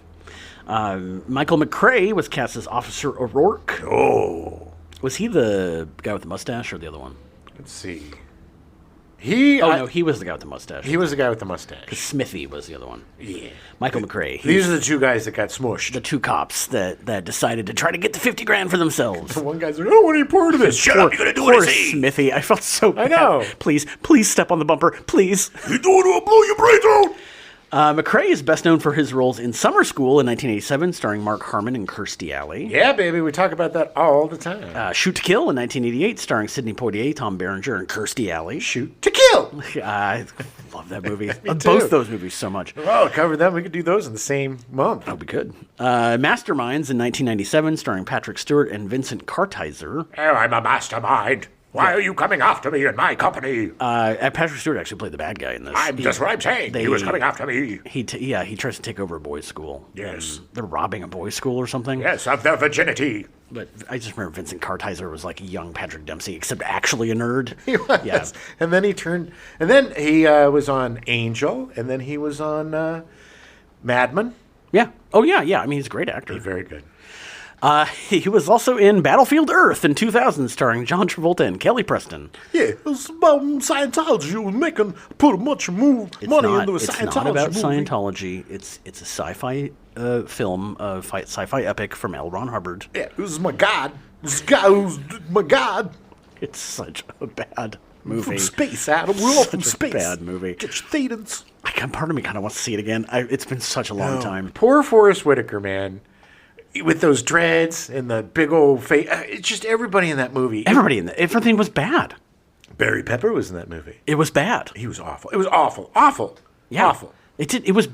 S2: Michael McCrae was cast as Officer O'Rourke.
S1: Oh.
S2: Was he the guy with the mustache or the other one?
S1: Let's see.
S2: No, he was the guy with the mustache.
S1: He was the guy with the mustache.
S2: Smithy was the other one.
S1: Yeah.
S2: Michael McCrae.
S1: These are the two guys that got smushed.
S2: The two cops that decided to try to get the $50,000 for themselves.
S1: One guy's like, I don't want any part of this. Shut up, you're going to do what I say.
S2: Smithy. I felt so bad.
S1: I know.
S2: Please step on the bumper. Please.
S1: You don't want to blow your brains out.
S2: McCrae is best known for his roles in Summer School in 1987, starring Mark Harmon and Kirstie Alley.
S1: Yeah, baby. We talk about that all the time.
S2: Shoot to Kill in 1988, starring Sidney Poitier, Tom Berenger, and Kirstie Alley.
S1: Shoot to Kill.
S2: I love that movie.
S1: too.
S2: Both those movies so much.
S1: Oh, cover them. We could do those in the same month.
S2: Oh, we could. Masterminds in 1997, starring Patrick Stewart and Vincent Kartheiser.
S3: Oh, I'm a mastermind. Why are you coming after me in my company?
S2: Patrick Stewart actually played the bad guy in this.
S3: That's what I'm saying. He was coming after me.
S2: He tries to take over a boys' school.
S3: Yes.
S2: And they're robbing a boys' school or something.
S3: Yes, of their virginity.
S2: But I just remember Vincent Kartheiser was like a young Patrick Dempsey, except actually a nerd.
S1: He was.
S2: Yeah.
S1: And then he was on Angel, and then he was on Mad Men.
S2: Yeah. Oh, yeah. I mean, he's a great actor.
S1: He's very good.
S2: He was also in Battlefield Earth in 2000, starring John Travolta and Kelly Preston.
S1: Yeah, it's about Scientology. You was put much money into a Scientology
S2: It's not about
S1: movie.
S2: Scientology. It's a sci-fi film, sci-fi epic from L. Ron Hubbard.
S1: Yeah, this is my God. This guy who's my God.
S2: It's such a bad movie.
S1: From space, Adam. We're all from
S2: Such a
S1: space.
S2: bad movie.
S1: Get your thetans.
S2: Part of me kind of wants to see it again. It's been such a long time.
S1: Poor Forrest Whitaker, man. With those dreads and the big old face. It's just everybody in that movie.
S2: Everything was bad.
S1: Barry Pepper was in that movie.
S2: It was bad.
S1: He was awful. It was awful. Awful.
S2: Yeah.
S1: Awful.
S2: It was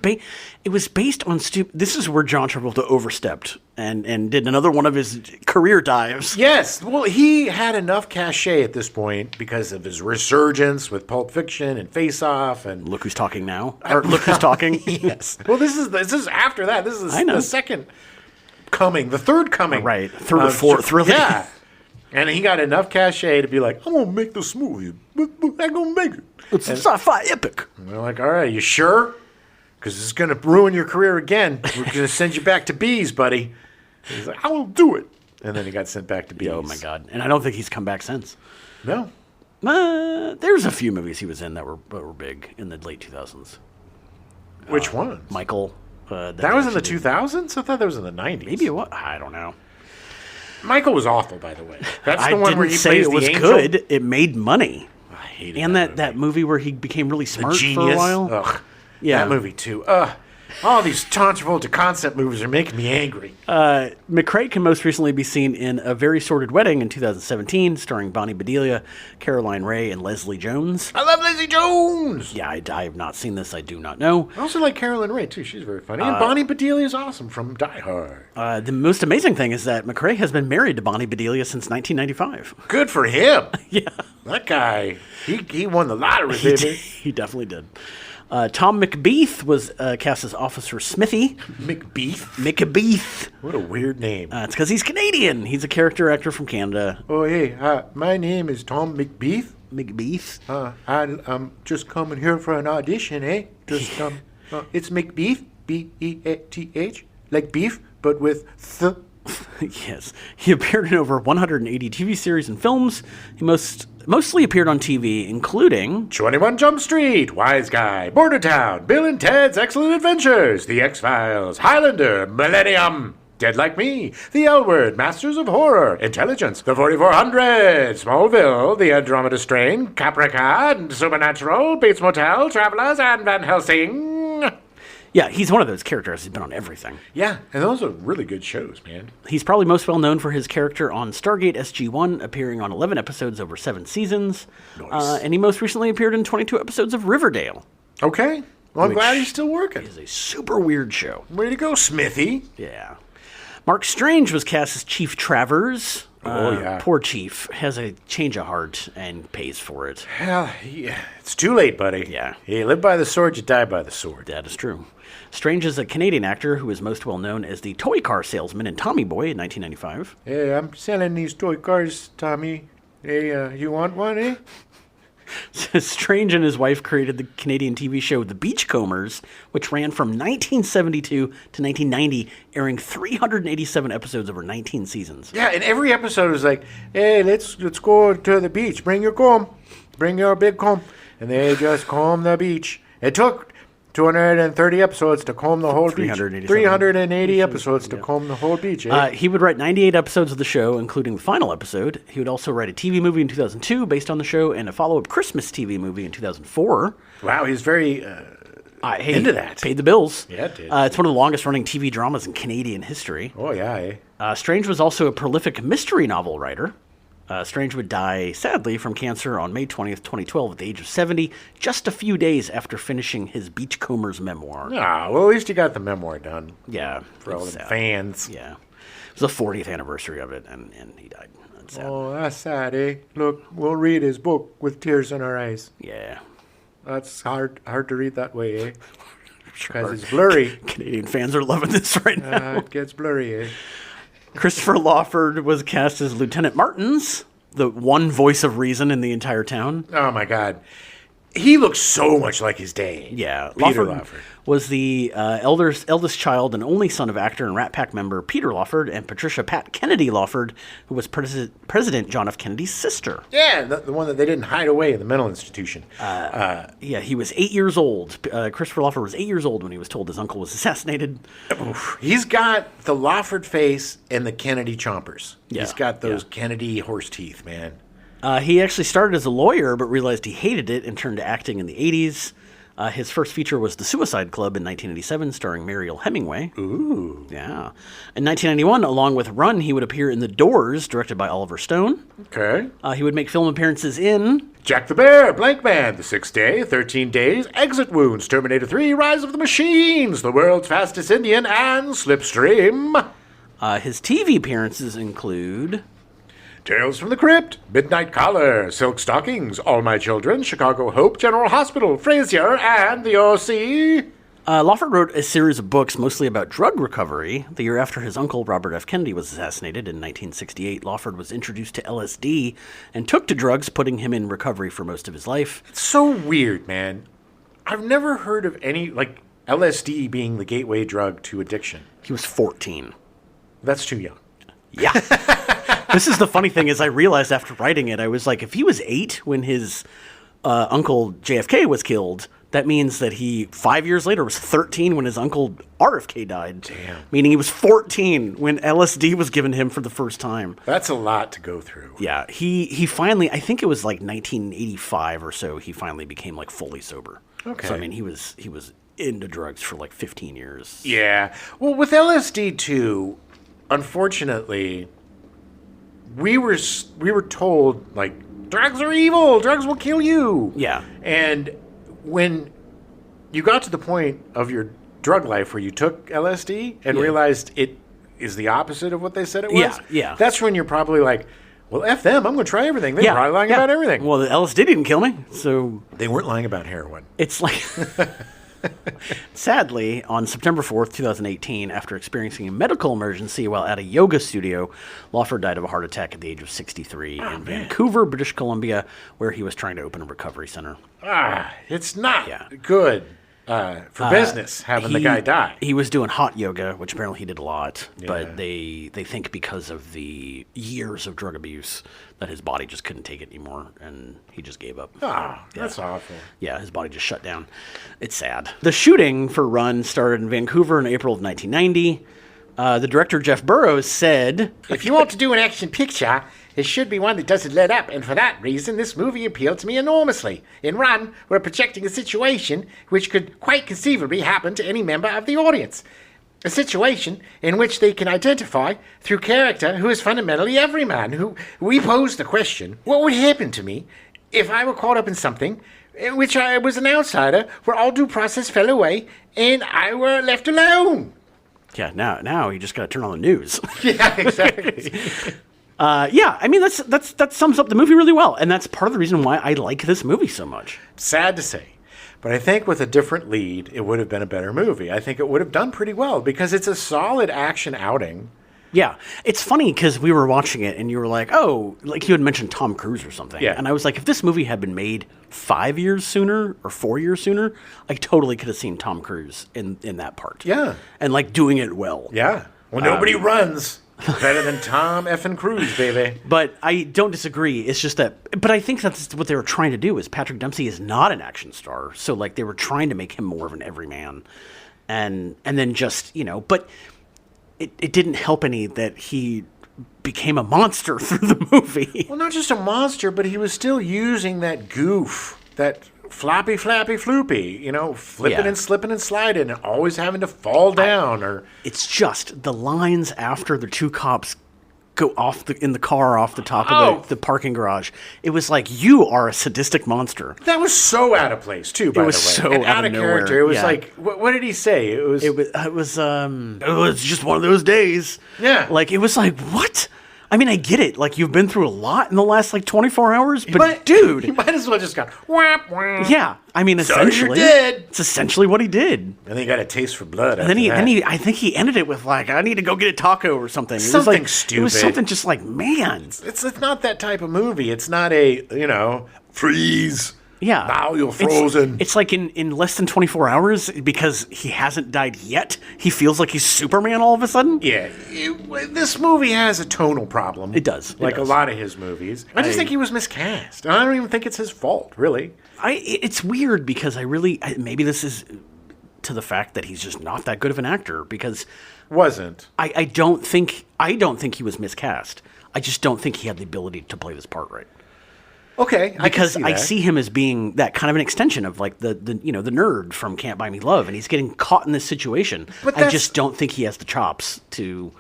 S2: based on stupid. This is where John Travolta overstepped and did another one of his career dives.
S1: Yes. Well, he had enough cachet at this point because of his resurgence with Pulp Fiction and Face Off and
S2: Look Who's Talking Now. Or Look Who's Talking.
S1: Yes. Well, this is after that. This is
S2: I know.
S1: the second coming, the third coming.
S2: Right. Third or fourth, really.
S1: Yeah. And he got enough cachet to be like, I'm going to make this movie. I'm going to make it.
S2: It's a sci-fi epic.
S1: And they're like, all right, you sure? Because this is going to ruin your career again. We're going to send you back to Bees, buddy. And he's like, I will do it. And then he got sent back to Bees.
S2: Oh, my God. And I don't think he's come back since.
S1: No.
S2: There's a few movies he was in that were big in the late 2000s.
S1: Which one?
S2: Michael.
S1: That was in the 2000s? I thought that was in the 90s.
S2: Maybe it was. I don't know.
S1: Michael was awful, by the way. That's the
S2: I
S1: one
S2: didn't
S1: where he
S2: say
S1: plays
S2: it was
S1: the angel.
S2: good. It made money.
S1: I hated
S2: And
S1: that
S2: that movie where he became really smart
S1: Genius.
S2: for a while.
S1: Ugh.
S2: Yeah.
S1: That movie, too. All these John Travolta concept movies are making me angry.
S2: McCrae can most recently be seen in A Very Sordid Wedding in 2017, starring Bonnie Bedelia, Caroline Rhea, and Leslie Jones.
S1: I love Leslie Jones.
S2: Yeah, I have not seen this. I do not know.
S1: I also like Caroline Rhea, too. She's very funny. And Bonnie Bedelia is awesome from Die Hard.
S2: The most amazing thing is that McCrae has been married to Bonnie Bedelia since 1995.
S1: Good for him.
S2: Yeah.
S1: That guy, he won the lottery, baby.
S2: He definitely did. Tom McBeath was cast as Officer Smithy.
S1: McBeath?
S2: McBeath.
S1: What a weird name.
S2: It's because he's Canadian. He's a character actor from Canada.
S1: Oh, hey, my name is Tom McBeath.
S2: McBeath.
S1: I'm just coming here for an audition, eh? Just it's McBeath, B-E-A-T-H, like beef, but with th.
S2: Yes. He appeared in over 180 TV series and films. He mostly appeared on TV, including
S1: 21 Jump Street, Wise Guy, Border Town, Bill and Ted's Excellent Adventures, The X-Files, Highlander, Millennium, Dead Like Me, The L Word, Masters of Horror, Intelligence, The 4400, Smallville, The Andromeda Strain, Caprica, Supernatural, Bates Motel, Travelers, and Van Helsing.
S2: Yeah, he's one of those characters. He's been on everything.
S1: Yeah, and those are really good shows, man.
S2: He's probably most well known for his character on Stargate SG-1, appearing on 11 episodes over 7 seasons.
S1: Nice.
S2: And he most recently appeared in 22 episodes of Riverdale.
S1: Okay. Well, I'm
S2: Which
S1: glad he's still working.
S2: It's a super weird show.
S1: Way to go, Smithy.
S2: Yeah. Mark Strange was cast as Chief Travers.
S1: Oh, yeah.
S2: Poor Chief has a change of heart and pays for it.
S1: Hell, yeah, it's too late, buddy.
S2: Yeah.
S1: You live by the sword, you die by the sword.
S2: That is true. Strange is a Canadian actor who is most well known as the toy car salesman in Tommy Boy in 1995.
S1: Hey, I'm selling these toy cars, Tommy. Hey, you want one, eh?
S2: Strange and his wife created the Canadian TV show The Beachcombers, which ran from 1972 to 1990, airing 387 episodes over 19 seasons.
S1: Yeah, and every episode was like, hey, let's go to the beach. Bring your comb. Bring your big comb. And they just comb the beach. It took 230 episodes to comb the whole beach. 380 episodes to comb the whole beach, eh?
S2: He would write 98 episodes of the show, including the final episode. He would also write a TV movie in 2002 based on the show and a follow-up Christmas TV movie in 2004.
S1: Wow, he's very into that.
S2: Paid the bills.
S1: Yeah, it did.
S2: It's one of the longest-running TV dramas in Canadian history.
S1: Oh, yeah, eh?
S2: Strange was also a prolific mystery novel writer. Strange would die, sadly, from cancer on May 20th, 2012 at the age of 70, just a few days after finishing his Beachcombers memoir.
S1: Ah, well, at least you got the memoir done.
S2: Yeah.
S1: For all the
S2: sad.
S1: fans.
S2: Yeah. It was the 40th anniversary of it, and he died. That's sad.
S1: Oh, that's sad, eh? Look, we'll read his book with tears in our eyes.
S2: Yeah.
S1: That's hard to read that way, eh? Because it's blurry.
S2: Canadian fans are loving this right now.
S1: It gets blurry, eh?
S2: Christopher Lawford was cast as Lieutenant Martins, the one voice of reason in the entire town.
S1: Oh, my God. He looks so much like his dad.
S2: Yeah,
S1: Peter
S2: Lawford
S1: Lawford.
S2: was the eldest child and only son of actor and Rat Pack member Peter Lawford and Patricia Pat Kennedy Lawford, who was President John F. Kennedy's sister.
S1: Yeah, the one that they didn't hide away in the mental institution.
S2: Yeah, he was 8 years old. Christopher Lawford was 8 years old when he was told his uncle was assassinated.
S1: He's got the Lawford face and the Kennedy chompers.
S2: Yeah,
S1: He's got those Kennedy horse teeth, man.
S2: He actually started as a lawyer, but realized he hated it and turned to acting in the 80s. His first feature was The Suicide Club in 1987, starring Mariel Hemingway.
S1: Ooh.
S2: Yeah. In 1991, along with Run, he would appear in The Doors, directed by Oliver Stone.
S1: Okay.
S2: He would make film appearances in
S1: Jack the Bear, Blank Man, The Sixth Day, 13 Days, Exit Wounds, Terminator 3, Rise of the Machines, The World's Fastest Indian, and Slipstream.
S2: his TV appearances include
S1: Tales from the Crypt, Midnight Caller, Silk Stockings, All My Children, Chicago Hope, General Hospital, Frasier, and The O.C.
S2: Lawford wrote a series of books mostly about drug recovery. The year after his uncle, Robert F. Kennedy, was assassinated in 1968, Lawford was introduced to LSD and took to drugs, putting him in recovery for most of his life.
S1: It's so weird, man. I've never heard of any, like, LSD being the gateway drug to addiction.
S2: He was 14.
S1: That's too young.
S2: Yeah. This is the funny thing is I realized after writing it, I was like, if he was 8 when his uncle JFK was killed, that means that he, 5 years later, was 13 when his uncle RFK died.
S1: Damn.
S2: Meaning he was 14 when LSD was given to him for the first time.
S1: That's a lot to go through.
S2: Yeah, he finally, I think it was like 1985 or so, he finally became like fully sober.
S1: Okay.
S2: So, I mean, he was into drugs for like 15 years.
S1: Yeah. Well, with LSD too, unfortunately, we were told, like, drugs are evil, drugs will kill you.
S2: Yeah.
S1: And when you got to the point of your drug life where you took LSD and realized it is the opposite of what they said it was,
S2: yeah.
S1: That's when you're probably like, well, F them, I'm going to try everything. They're probably lying about everything.
S2: Well, the LSD didn't kill me, so...
S1: They weren't lying about heroin.
S2: It's like... Sadly, on September 4th, 2018, after experiencing a medical emergency while at a yoga studio, Lawford died of a heart attack at the age of 63 in Vancouver, British Columbia, where he was trying to open a recovery center.
S1: It's not good. for business, having the guy die.
S2: He was doing hot yoga, which apparently he did a lot,
S1: Yeah.
S2: but they think because of the years of drug abuse that his body just couldn't take it anymore, and he just gave up.
S1: Oh, that's awful.
S2: Yeah, his body just shut down. It's sad. The shooting for Run started in Vancouver in April of 1990. The director, Jeff Burrows, said,
S3: If you want to do an action picture, it should be one that doesn't let up, and for that reason, this movie appealed to me enormously. In Run, we're projecting a situation which could quite conceivably happen to any member of the audience. A situation in which they can identify through character who is fundamentally every man. Who we pose the question, what would happen to me if I were caught up in something in which I was an outsider, where all due process fell away, and I were left alone?
S2: yeah, now you just got to turn on the news.
S1: Yeah, exactly.
S2: Yeah, I mean, that sums up the movie really well, and that's part of the reason why I like this movie so much.
S1: Sad to say. But I think with a different lead, it would have been a better movie. I think it would have done pretty well because it's a solid action outing.
S2: Yeah, it's funny because we were watching it, and you were like, oh, like you had mentioned Tom Cruise or something.
S1: Yeah.
S2: And I was like, if this movie had been made 5 years sooner or 4 years sooner, I totally could have seen Tom Cruise in that part.
S1: Yeah.
S2: And like doing it well.
S1: Yeah. Well, nobody runs better than Tom effing Cruise, baby.
S2: But I don't disagree. It's just that, but I think that's what they were trying to do. Is Patrick Dempsey is not an action star, so like they were trying to make him more of an everyman, and then just but it didn't help any that he became a monster through the movie.
S1: Well, not just a monster, but he was still using that goof, that floppy, floopy, flipping
S2: Yeah.
S1: and slipping and sliding and always having to fall down or...
S2: It's just the lines after the two cops go in the car off the top of the parking garage. It was like, you are a sadistic monster.
S1: That was so out of place, too, by
S2: was
S1: the way.
S2: so
S1: And
S2: out
S1: out
S2: of
S1: of character.
S2: nowhere.
S1: It was
S2: Yeah.
S1: like, what did he say? It was...
S2: It was just one of those days.
S1: Yeah.
S2: Like, it was like, what? I mean, I get it. Like, you've been through a lot in the last, 24 hours. But, dude.
S1: He might as well just gone, whap, whap.
S2: Yeah. I mean,
S1: So you're
S2: essentially.
S1: dead.
S2: It's essentially what he did.
S1: And then he got a taste for blood.
S2: And then I think he ended it with, I need to go get a taco or something.
S1: Something
S2: It was
S1: stupid.
S2: something just like, man.
S1: It's not that type of movie. It's not a, freeze.
S2: Yeah.
S1: Now you're frozen.
S2: It's like in less than 24 hours, because he hasn't died yet, he feels like he's Superman all of a sudden.
S1: Yeah, this movie has a tonal problem.
S2: It does. It
S1: Like
S2: does.
S1: a lot of his movies. I just think he was miscast. I don't even think it's his fault, really.
S2: It's weird because maybe this is to the fact that he's just not that good of an actor, because
S1: Wasn't.
S2: I don't think he was miscast. I just don't think he had the ability to play this part right.
S1: Okay,
S2: Because
S1: I
S2: I see him as being that kind of an extension of like the nerd from Can't Buy Me Love, and he's getting caught in this situation.
S1: But
S2: I
S1: that's-
S2: just don't think he has the chops to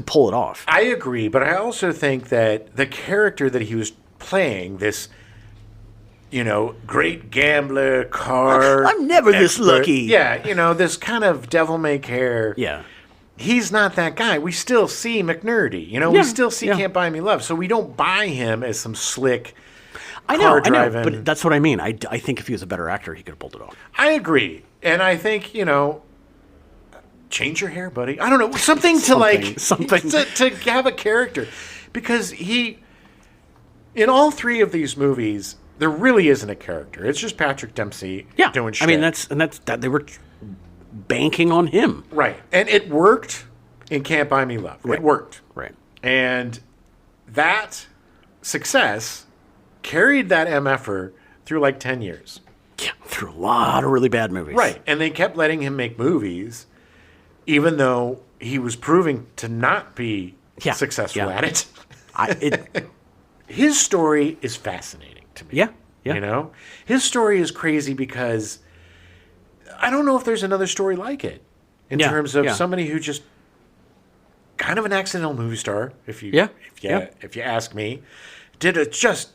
S2: pull it off.
S1: I agree, but I also think that the character that he was playing, this, great gambler, car.
S2: I'm never this
S1: expert,
S2: lucky.
S1: Yeah, this kind of devil may care.
S2: Yeah.
S1: He's not that guy. We still see McNerdy. We still see Can't Buy Me Love. So we don't buy him as some slick
S2: I know,
S1: driving.
S2: but that's what I mean. I think if he was a better actor, he could have pulled it off.
S1: I agree. And I think, change your hair, buddy. I don't know. Something to
S2: something.
S1: to have a character. Because in all three of these movies, there really isn't a character. It's just Patrick Dempsey doing shit.
S2: I mean, that's that they were banking on him.
S1: Right. And it worked in Can't Buy Me Love.
S2: Right.
S1: It worked.
S2: Right.
S1: And that success carried that MFer through like 10 years.
S2: Yeah, through a lot of really bad movies.
S1: Right. And they kept letting him make movies, even though he was proving to not be successful
S2: Yeah.
S1: at it. His story is fascinating to me.
S2: Yeah. Yeah.
S1: His story is crazy because I don't know if there's another story like it in terms of somebody who just kind of an accidental movie star, if you ask me, did just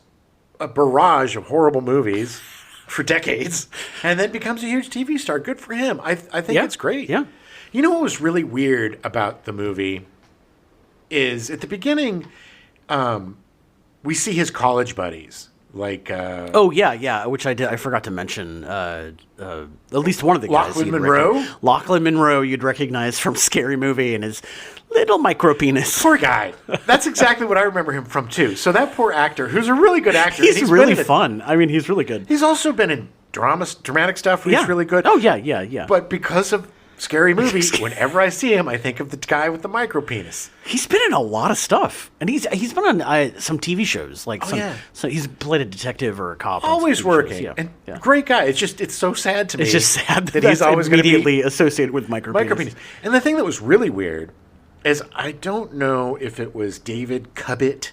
S1: a barrage of horrible movies for decades, and then becomes a huge TV star. Good for him. I think it's great.
S2: Yeah.
S1: You know what was really weird about the movie is at the beginning, we see his college buddies. Like
S2: which I forgot to mention. At least one of the guys.
S1: Lachlan Monroe?
S2: Lachlan Monroe, you'd recognize from Scary Movie and his little micro penis.
S1: Poor guy. That's exactly what I remember him from too. So that poor actor, who's a really good actor.
S2: He's
S1: and
S2: really
S1: been in
S2: fun. I mean, he's really good.
S1: He's also been in dramatic stuff where he's really good.
S2: Oh, yeah.
S1: But because of Scary Movie, whenever I see him, I think of the guy with the micro penis.
S2: He's been in a lot of stuff, and he's been on some TV shows. Like so he's played a detective or a cop.
S1: Always working, and great guy. It's so sad to me.
S2: It's just sad
S1: that he's always
S2: immediately associated with micro penis.
S1: And the thing that was really weird is I don't know if it was David Cubbit.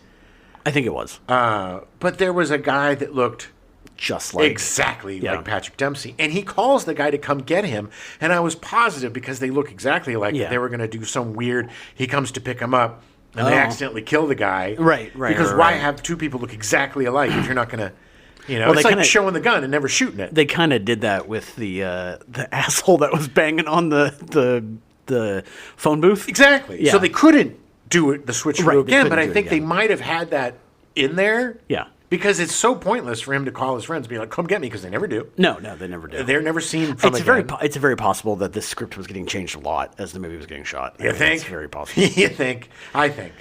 S2: I think it was,
S1: but there was a guy that looked
S2: just like
S1: exactly like Patrick Dempsey, and he calls the guy to come get him, and I was positive because they look exactly alike that they were going to do some weird. He comes to pick him up, and they accidentally kill the guy.
S2: Right.
S1: Because why have two people look exactly alike if you're not going to, it's like showing the gun and never shooting it.
S2: They kind of did that with the asshole that was banging on the phone booth.
S1: Exactly.
S2: Yeah.
S1: So they couldn't do it the switcheroo again, but I think they
S2: again.
S1: might have had that in there.
S2: Yeah.
S1: Because it's so pointless for him to call his friends and be like, come get me, because they never do.
S2: No, they never do.
S1: They're never seen from again.
S2: It's very possible that this script was getting changed a lot as the movie was getting shot.
S1: You think?
S2: It's very possible.
S1: You think? I think.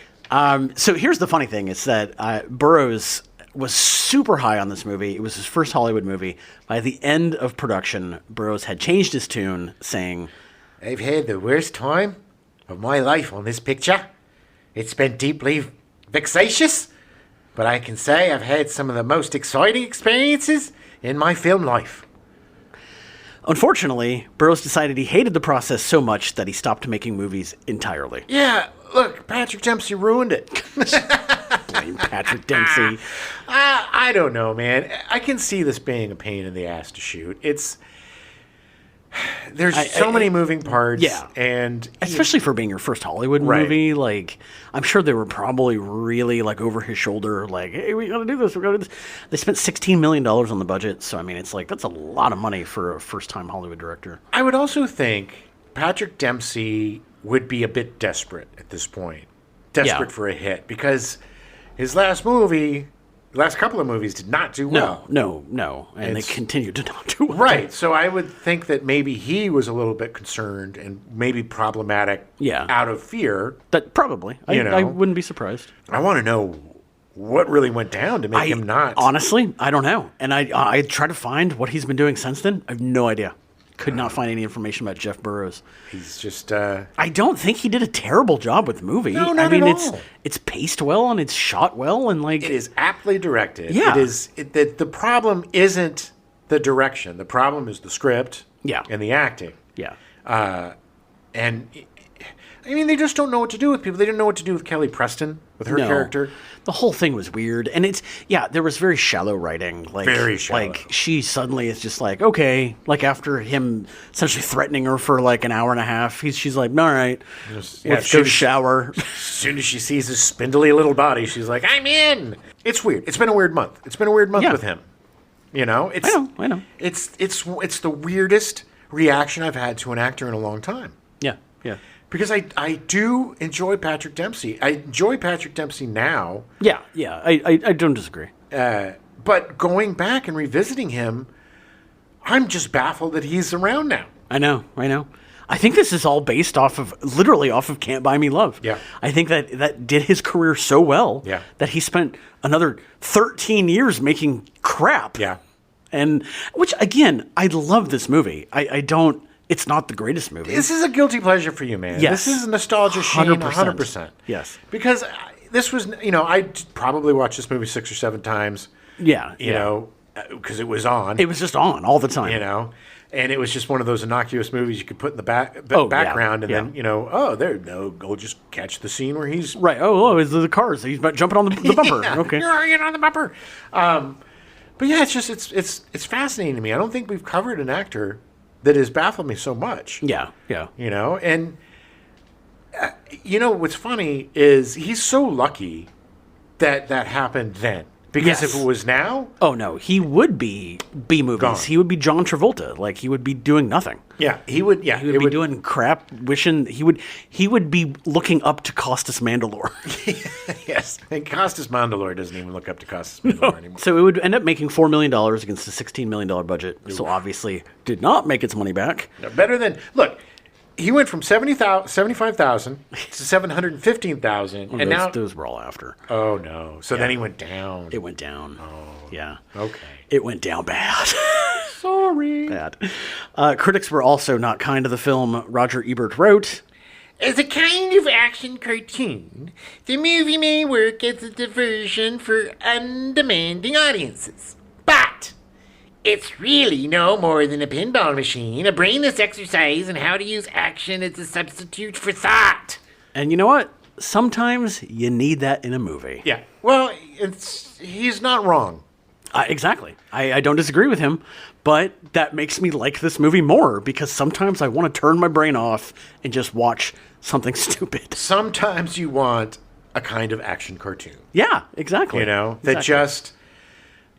S2: So here's the funny thing. Is that Burroughs was super high on this movie. It was his first Hollywood movie. By the end of production, Burroughs had changed his tune, saying,
S3: I've had the worst time of my life on this picture. It's been deeply vexatious, but I can say I've had some of the most exciting experiences in my film life.
S2: Unfortunately, Burroughs decided he hated the process so much that he stopped making movies entirely.
S1: Yeah, look, Patrick Dempsey ruined it.
S2: Blame Patrick Dempsey.
S1: I don't know, man. I can see this being a pain in the ass to shoot. There's so many moving parts.
S2: Yeah.
S1: And
S2: especially for being your first Hollywood movie, like, I'm sure they were probably really, like, over his shoulder, like, hey, we gotta do this, we gotta do this. They spent $16 million on the budget, so, I mean, it's like, that's a lot of money for a first-time Hollywood director.
S1: I would also think Patrick Dempsey would be a bit desperate at this point. Desperate for a hit, because his last couple of movies did not do well.
S2: No. And they continued to not do well.
S1: Right. So I would think that maybe he was a little bit concerned and maybe problematic out of fear.
S2: That probably. I wouldn't be surprised.
S1: I want to know what really went down to make him not.
S2: Honestly, I don't know. And I tried to find what he's been doing since then. I have no idea. Could not find any information about Jeff Burroughs.
S1: He's just...
S2: I don't think he did a terrible job with the movie.
S1: No, not at all.
S2: It's paced well and it's shot well and like...
S1: It is aptly directed.
S2: Yeah.
S1: The problem isn't the direction. The problem is the script and the acting.
S2: Yeah.
S1: And... I mean, they just don't know what to do with people. They didn't know what to do with Kelly Preston, with her character.
S2: The whole thing was weird. And there was very shallow writing. Like,
S1: very shallow.
S2: Like, she suddenly is just like, okay. Like, after him essentially threatening her for like an hour and a half, she's like, all right, let's go shower.
S1: As soon as she sees his spindly little body, she's like, I'm in. It's weird. It's been a weird month. It's been a weird month with him. You know?
S2: I know.
S1: It's the weirdest reaction I've had to an actor in a long time.
S2: Yeah.
S1: Because I do enjoy Patrick Dempsey. I enjoy Patrick Dempsey now.
S2: Yeah. I don't disagree.
S1: But going back and revisiting him, I'm just baffled that he's around now.
S2: I know. I think this is all based literally off of Can't Buy Me Love.
S1: Yeah.
S2: I think that did his career so well that he spent another 13 years making crap.
S1: Yeah.
S2: And, which, again, I love this movie. I don't... It's not the greatest movie.
S1: This is a guilty pleasure for you, man.
S2: Yes.
S1: This is nostalgia sheen 100%.
S2: Yes.
S1: Because this was, I probably watched this movie 6 or 7 times.
S2: Yeah.
S1: You know, because it was on.
S2: It was just on all the time.
S1: You know, and it was just one of those innocuous movies you could put in the background and then, go just catch the scene where he's...
S2: Right. Oh, it's the cars. He's jumping on the bumper. Okay.
S1: You're on the bumper. But yeah, it's fascinating to me. I don't think we've covered an actor that has baffled me so much.
S2: Yeah.
S1: You know, and what's funny is he's so lucky that happened then. Because if it was now...
S2: Oh, no. He would be B-movies.
S1: Gone.
S2: He would be John Travolta. Like, he would be doing nothing.
S1: Yeah, he would... Yeah,
S2: he would be doing crap, wishing... He would be looking up to Costas Mandylor.
S1: Yes. And Costas Mandylor doesn't even look up to Costas Mandylor anymore.
S2: So it would end up making $4 million against a $16 million budget. Oof. So obviously did not make its money back.
S1: No, better than... Look... He went from 75,000 to 715,000, and now
S2: those were all after.
S1: Oh no! So then he went down.
S2: It went down. Oh, yeah.
S1: Okay.
S2: It went down bad.
S1: So Boring.
S2: Bad. Critics were also not kind to the film. Roger Ebert wrote,
S3: As a kind of action cartoon, the movie may work as a diversion for undemanding audiences. But it's really no more than a pinball machine, a brainless exercise in how to use action as a substitute for thought.
S2: and you know what? Sometimes you need that in a movie.
S1: Yeah. Well, he's not wrong.
S2: Exactly. I don't disagree with him, but that makes me like this movie more because sometimes I want to turn my brain off and just watch something stupid.
S1: Sometimes you want a kind of action cartoon.
S2: Yeah, exactly.
S1: You know, that just,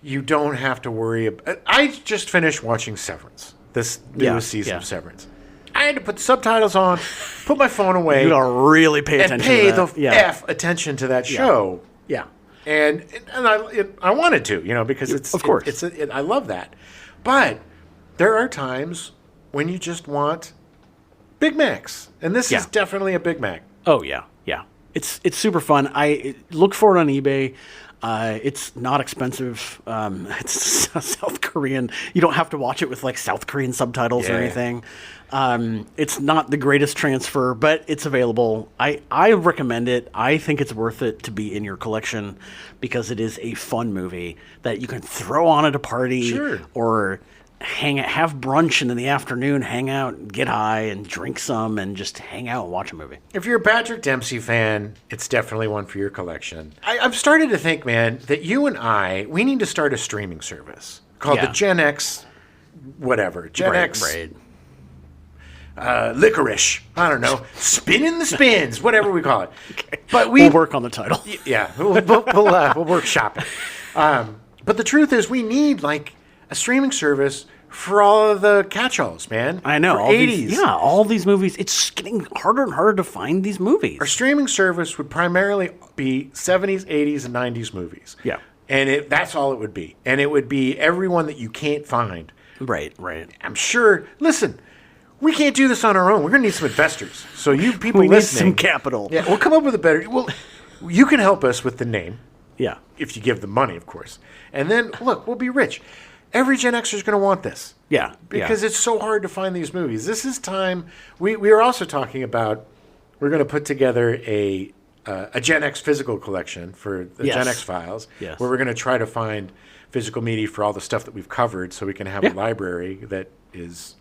S1: you don't have to worry about. I just finished watching Severance, this newest season of Severance. I had to put subtitles on, put my phone away.
S2: You gotta really pay attention
S1: and pay
S2: to that.
S1: the F attention to that show.
S2: Yeah.
S1: And I wanted to, you know, because it's
S2: of course
S1: I love that. But there are times when you just want Big Macs, and this is definitely a Big Mac.
S2: Oh yeah, yeah. It's super fun. I look for it on eBay. It's not expensive. It's South Korean. You don't have to watch it with like South Korean subtitles or anything. It's not the greatest transfer, but it's available. I recommend it. I think it's worth it to be in your collection because it is a fun movie that you can throw on at a party or have brunch and in the afternoon hang out and get high and drink some and just hang out and watch a movie.
S1: If you're a Patrick Dempsey fan, it's definitely one for your collection. I've started to think, man, that you and we need to start a streaming service called the Gen X whatever. Gen X.
S2: Right.
S1: Licorice. I don't know. Spinning the spins, whatever we call it.
S2: Okay.
S1: But
S2: we'll work on the title.
S1: Yeah, we'll workshop it. But the truth is, we need like a streaming service for all of the catch-alls, man.
S2: I know.
S1: For
S2: All
S1: 80s.
S2: all these movies. It's getting harder and harder to find these movies.
S1: Our streaming service would primarily be 70s, 80s, and 90s movies.
S2: Yeah.
S1: And that's all it would be. And it would be everyone that you can't find.
S2: Right.
S1: I'm sure. Listen, we can't do this on our own. We're going to need some investors. So you people
S2: We need
S1: listening.
S2: some capital.
S1: Yeah, we'll come up with a better. Well, you can help us with the name.
S2: Yeah.
S1: If you give them money, of course. And then, look, we'll be rich. Every Gen Xer is going to want this.
S2: Yeah.
S1: Because it's so hard to find these movies. This is time. We are also talking about, we're going to put together a Gen X physical collection for the Gen X Files, where we're going to try to find physical media for all the stuff that we've covered so we can have a library that is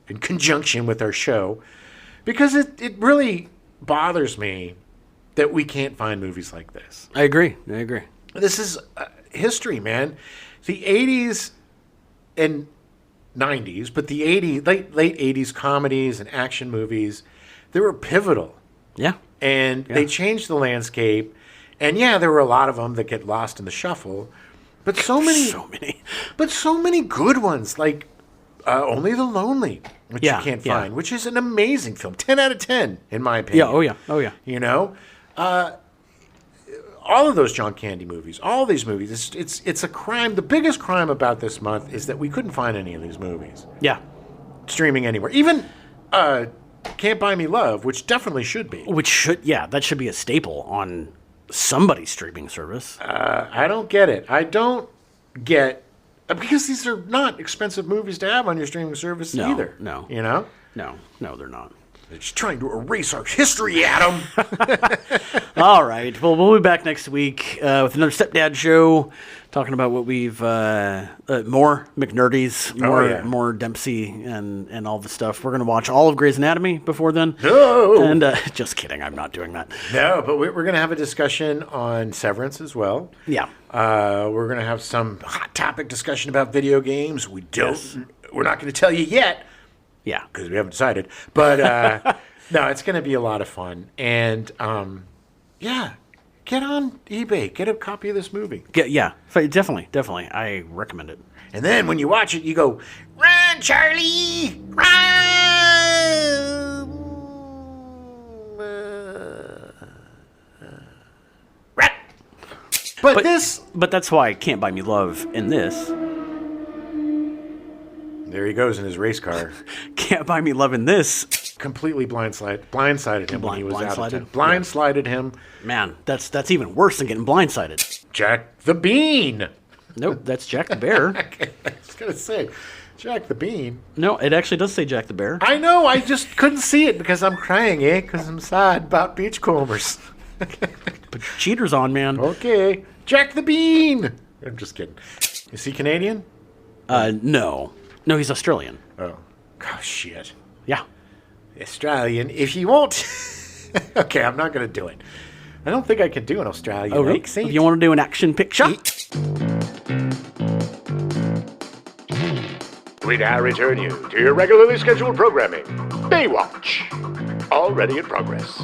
S1: in conjunction with our show. Because it really bothers me that we can't find movies like this.
S2: I agree.
S1: This is history, man. The 80s and 90s, but the late 80s comedies and action movies, they were pivotal.
S2: Yeah.
S1: And they changed the landscape. And there were a lot of them that get lost in the shuffle. But so many good ones, like Only the Lonely, which you can't find, which is an amazing film. 10 out of 10, in my opinion.
S2: Yeah, oh yeah.
S1: You know? All of those John Candy movies, all these movies, it's a crime. The biggest crime about this month is that we couldn't find any of these movies.
S2: Yeah.
S1: Streaming anywhere. Even Can't Buy Me Love, which definitely should be.
S2: That should be a staple on somebody's streaming service.
S1: I don't get it. I don't get, because these are not expensive movies to have on your streaming service either.
S2: No.
S1: You know?
S2: No, they're not.
S1: They're just trying to erase our history, Adam.
S2: All right. Well, we'll be back next week with another Stepdad show, talking about what we've more McNerdy's, more Dempsey, and all the stuff. We're going to watch all of Grey's Anatomy before then.
S1: No.
S2: And just kidding. I'm not doing that.
S1: No, but we're going to have a discussion on Severance as well.
S2: Yeah.
S1: We're going to have some hot topic discussion about video games. We're not going to tell you yet.
S2: Yeah.
S1: Because we haven't decided. But no, it's going to be a lot of fun. And get on eBay. Get a copy of this movie.
S2: Definitely. I recommend it.
S1: And then when you watch it, you go, "Run, Charlie! Run!" Run! But
S2: that's why Can't Buy Me Love in this.
S1: There he goes in his race car.
S2: Can't Buy Me Love in this.
S1: Completely blindsided him when he was out of town. Blindsided him.
S2: Man, that's even worse than getting blindsided.
S1: Jack the Bean.
S2: Nope, that's Jack the Bear.
S1: I was going to say, Jack the Bean.
S2: No, it actually does say Jack the Bear.
S1: I know, I just couldn't see it because I'm crying, because I'm sad about beachcombers.
S2: Put your cheaters on, man.
S1: Okay, Jack the Bean. I'm just kidding. Is he Canadian?
S2: No. No, he's Australian.
S1: Oh shit.
S2: Yeah.
S1: Australian, if you won't. Okay, I'm not going to do it. I don't think I can do an Australian
S2: really?
S1: accent.
S2: You want to do an action picture?
S4: We now return you to your regularly scheduled programming. Baywatch. Already in progress.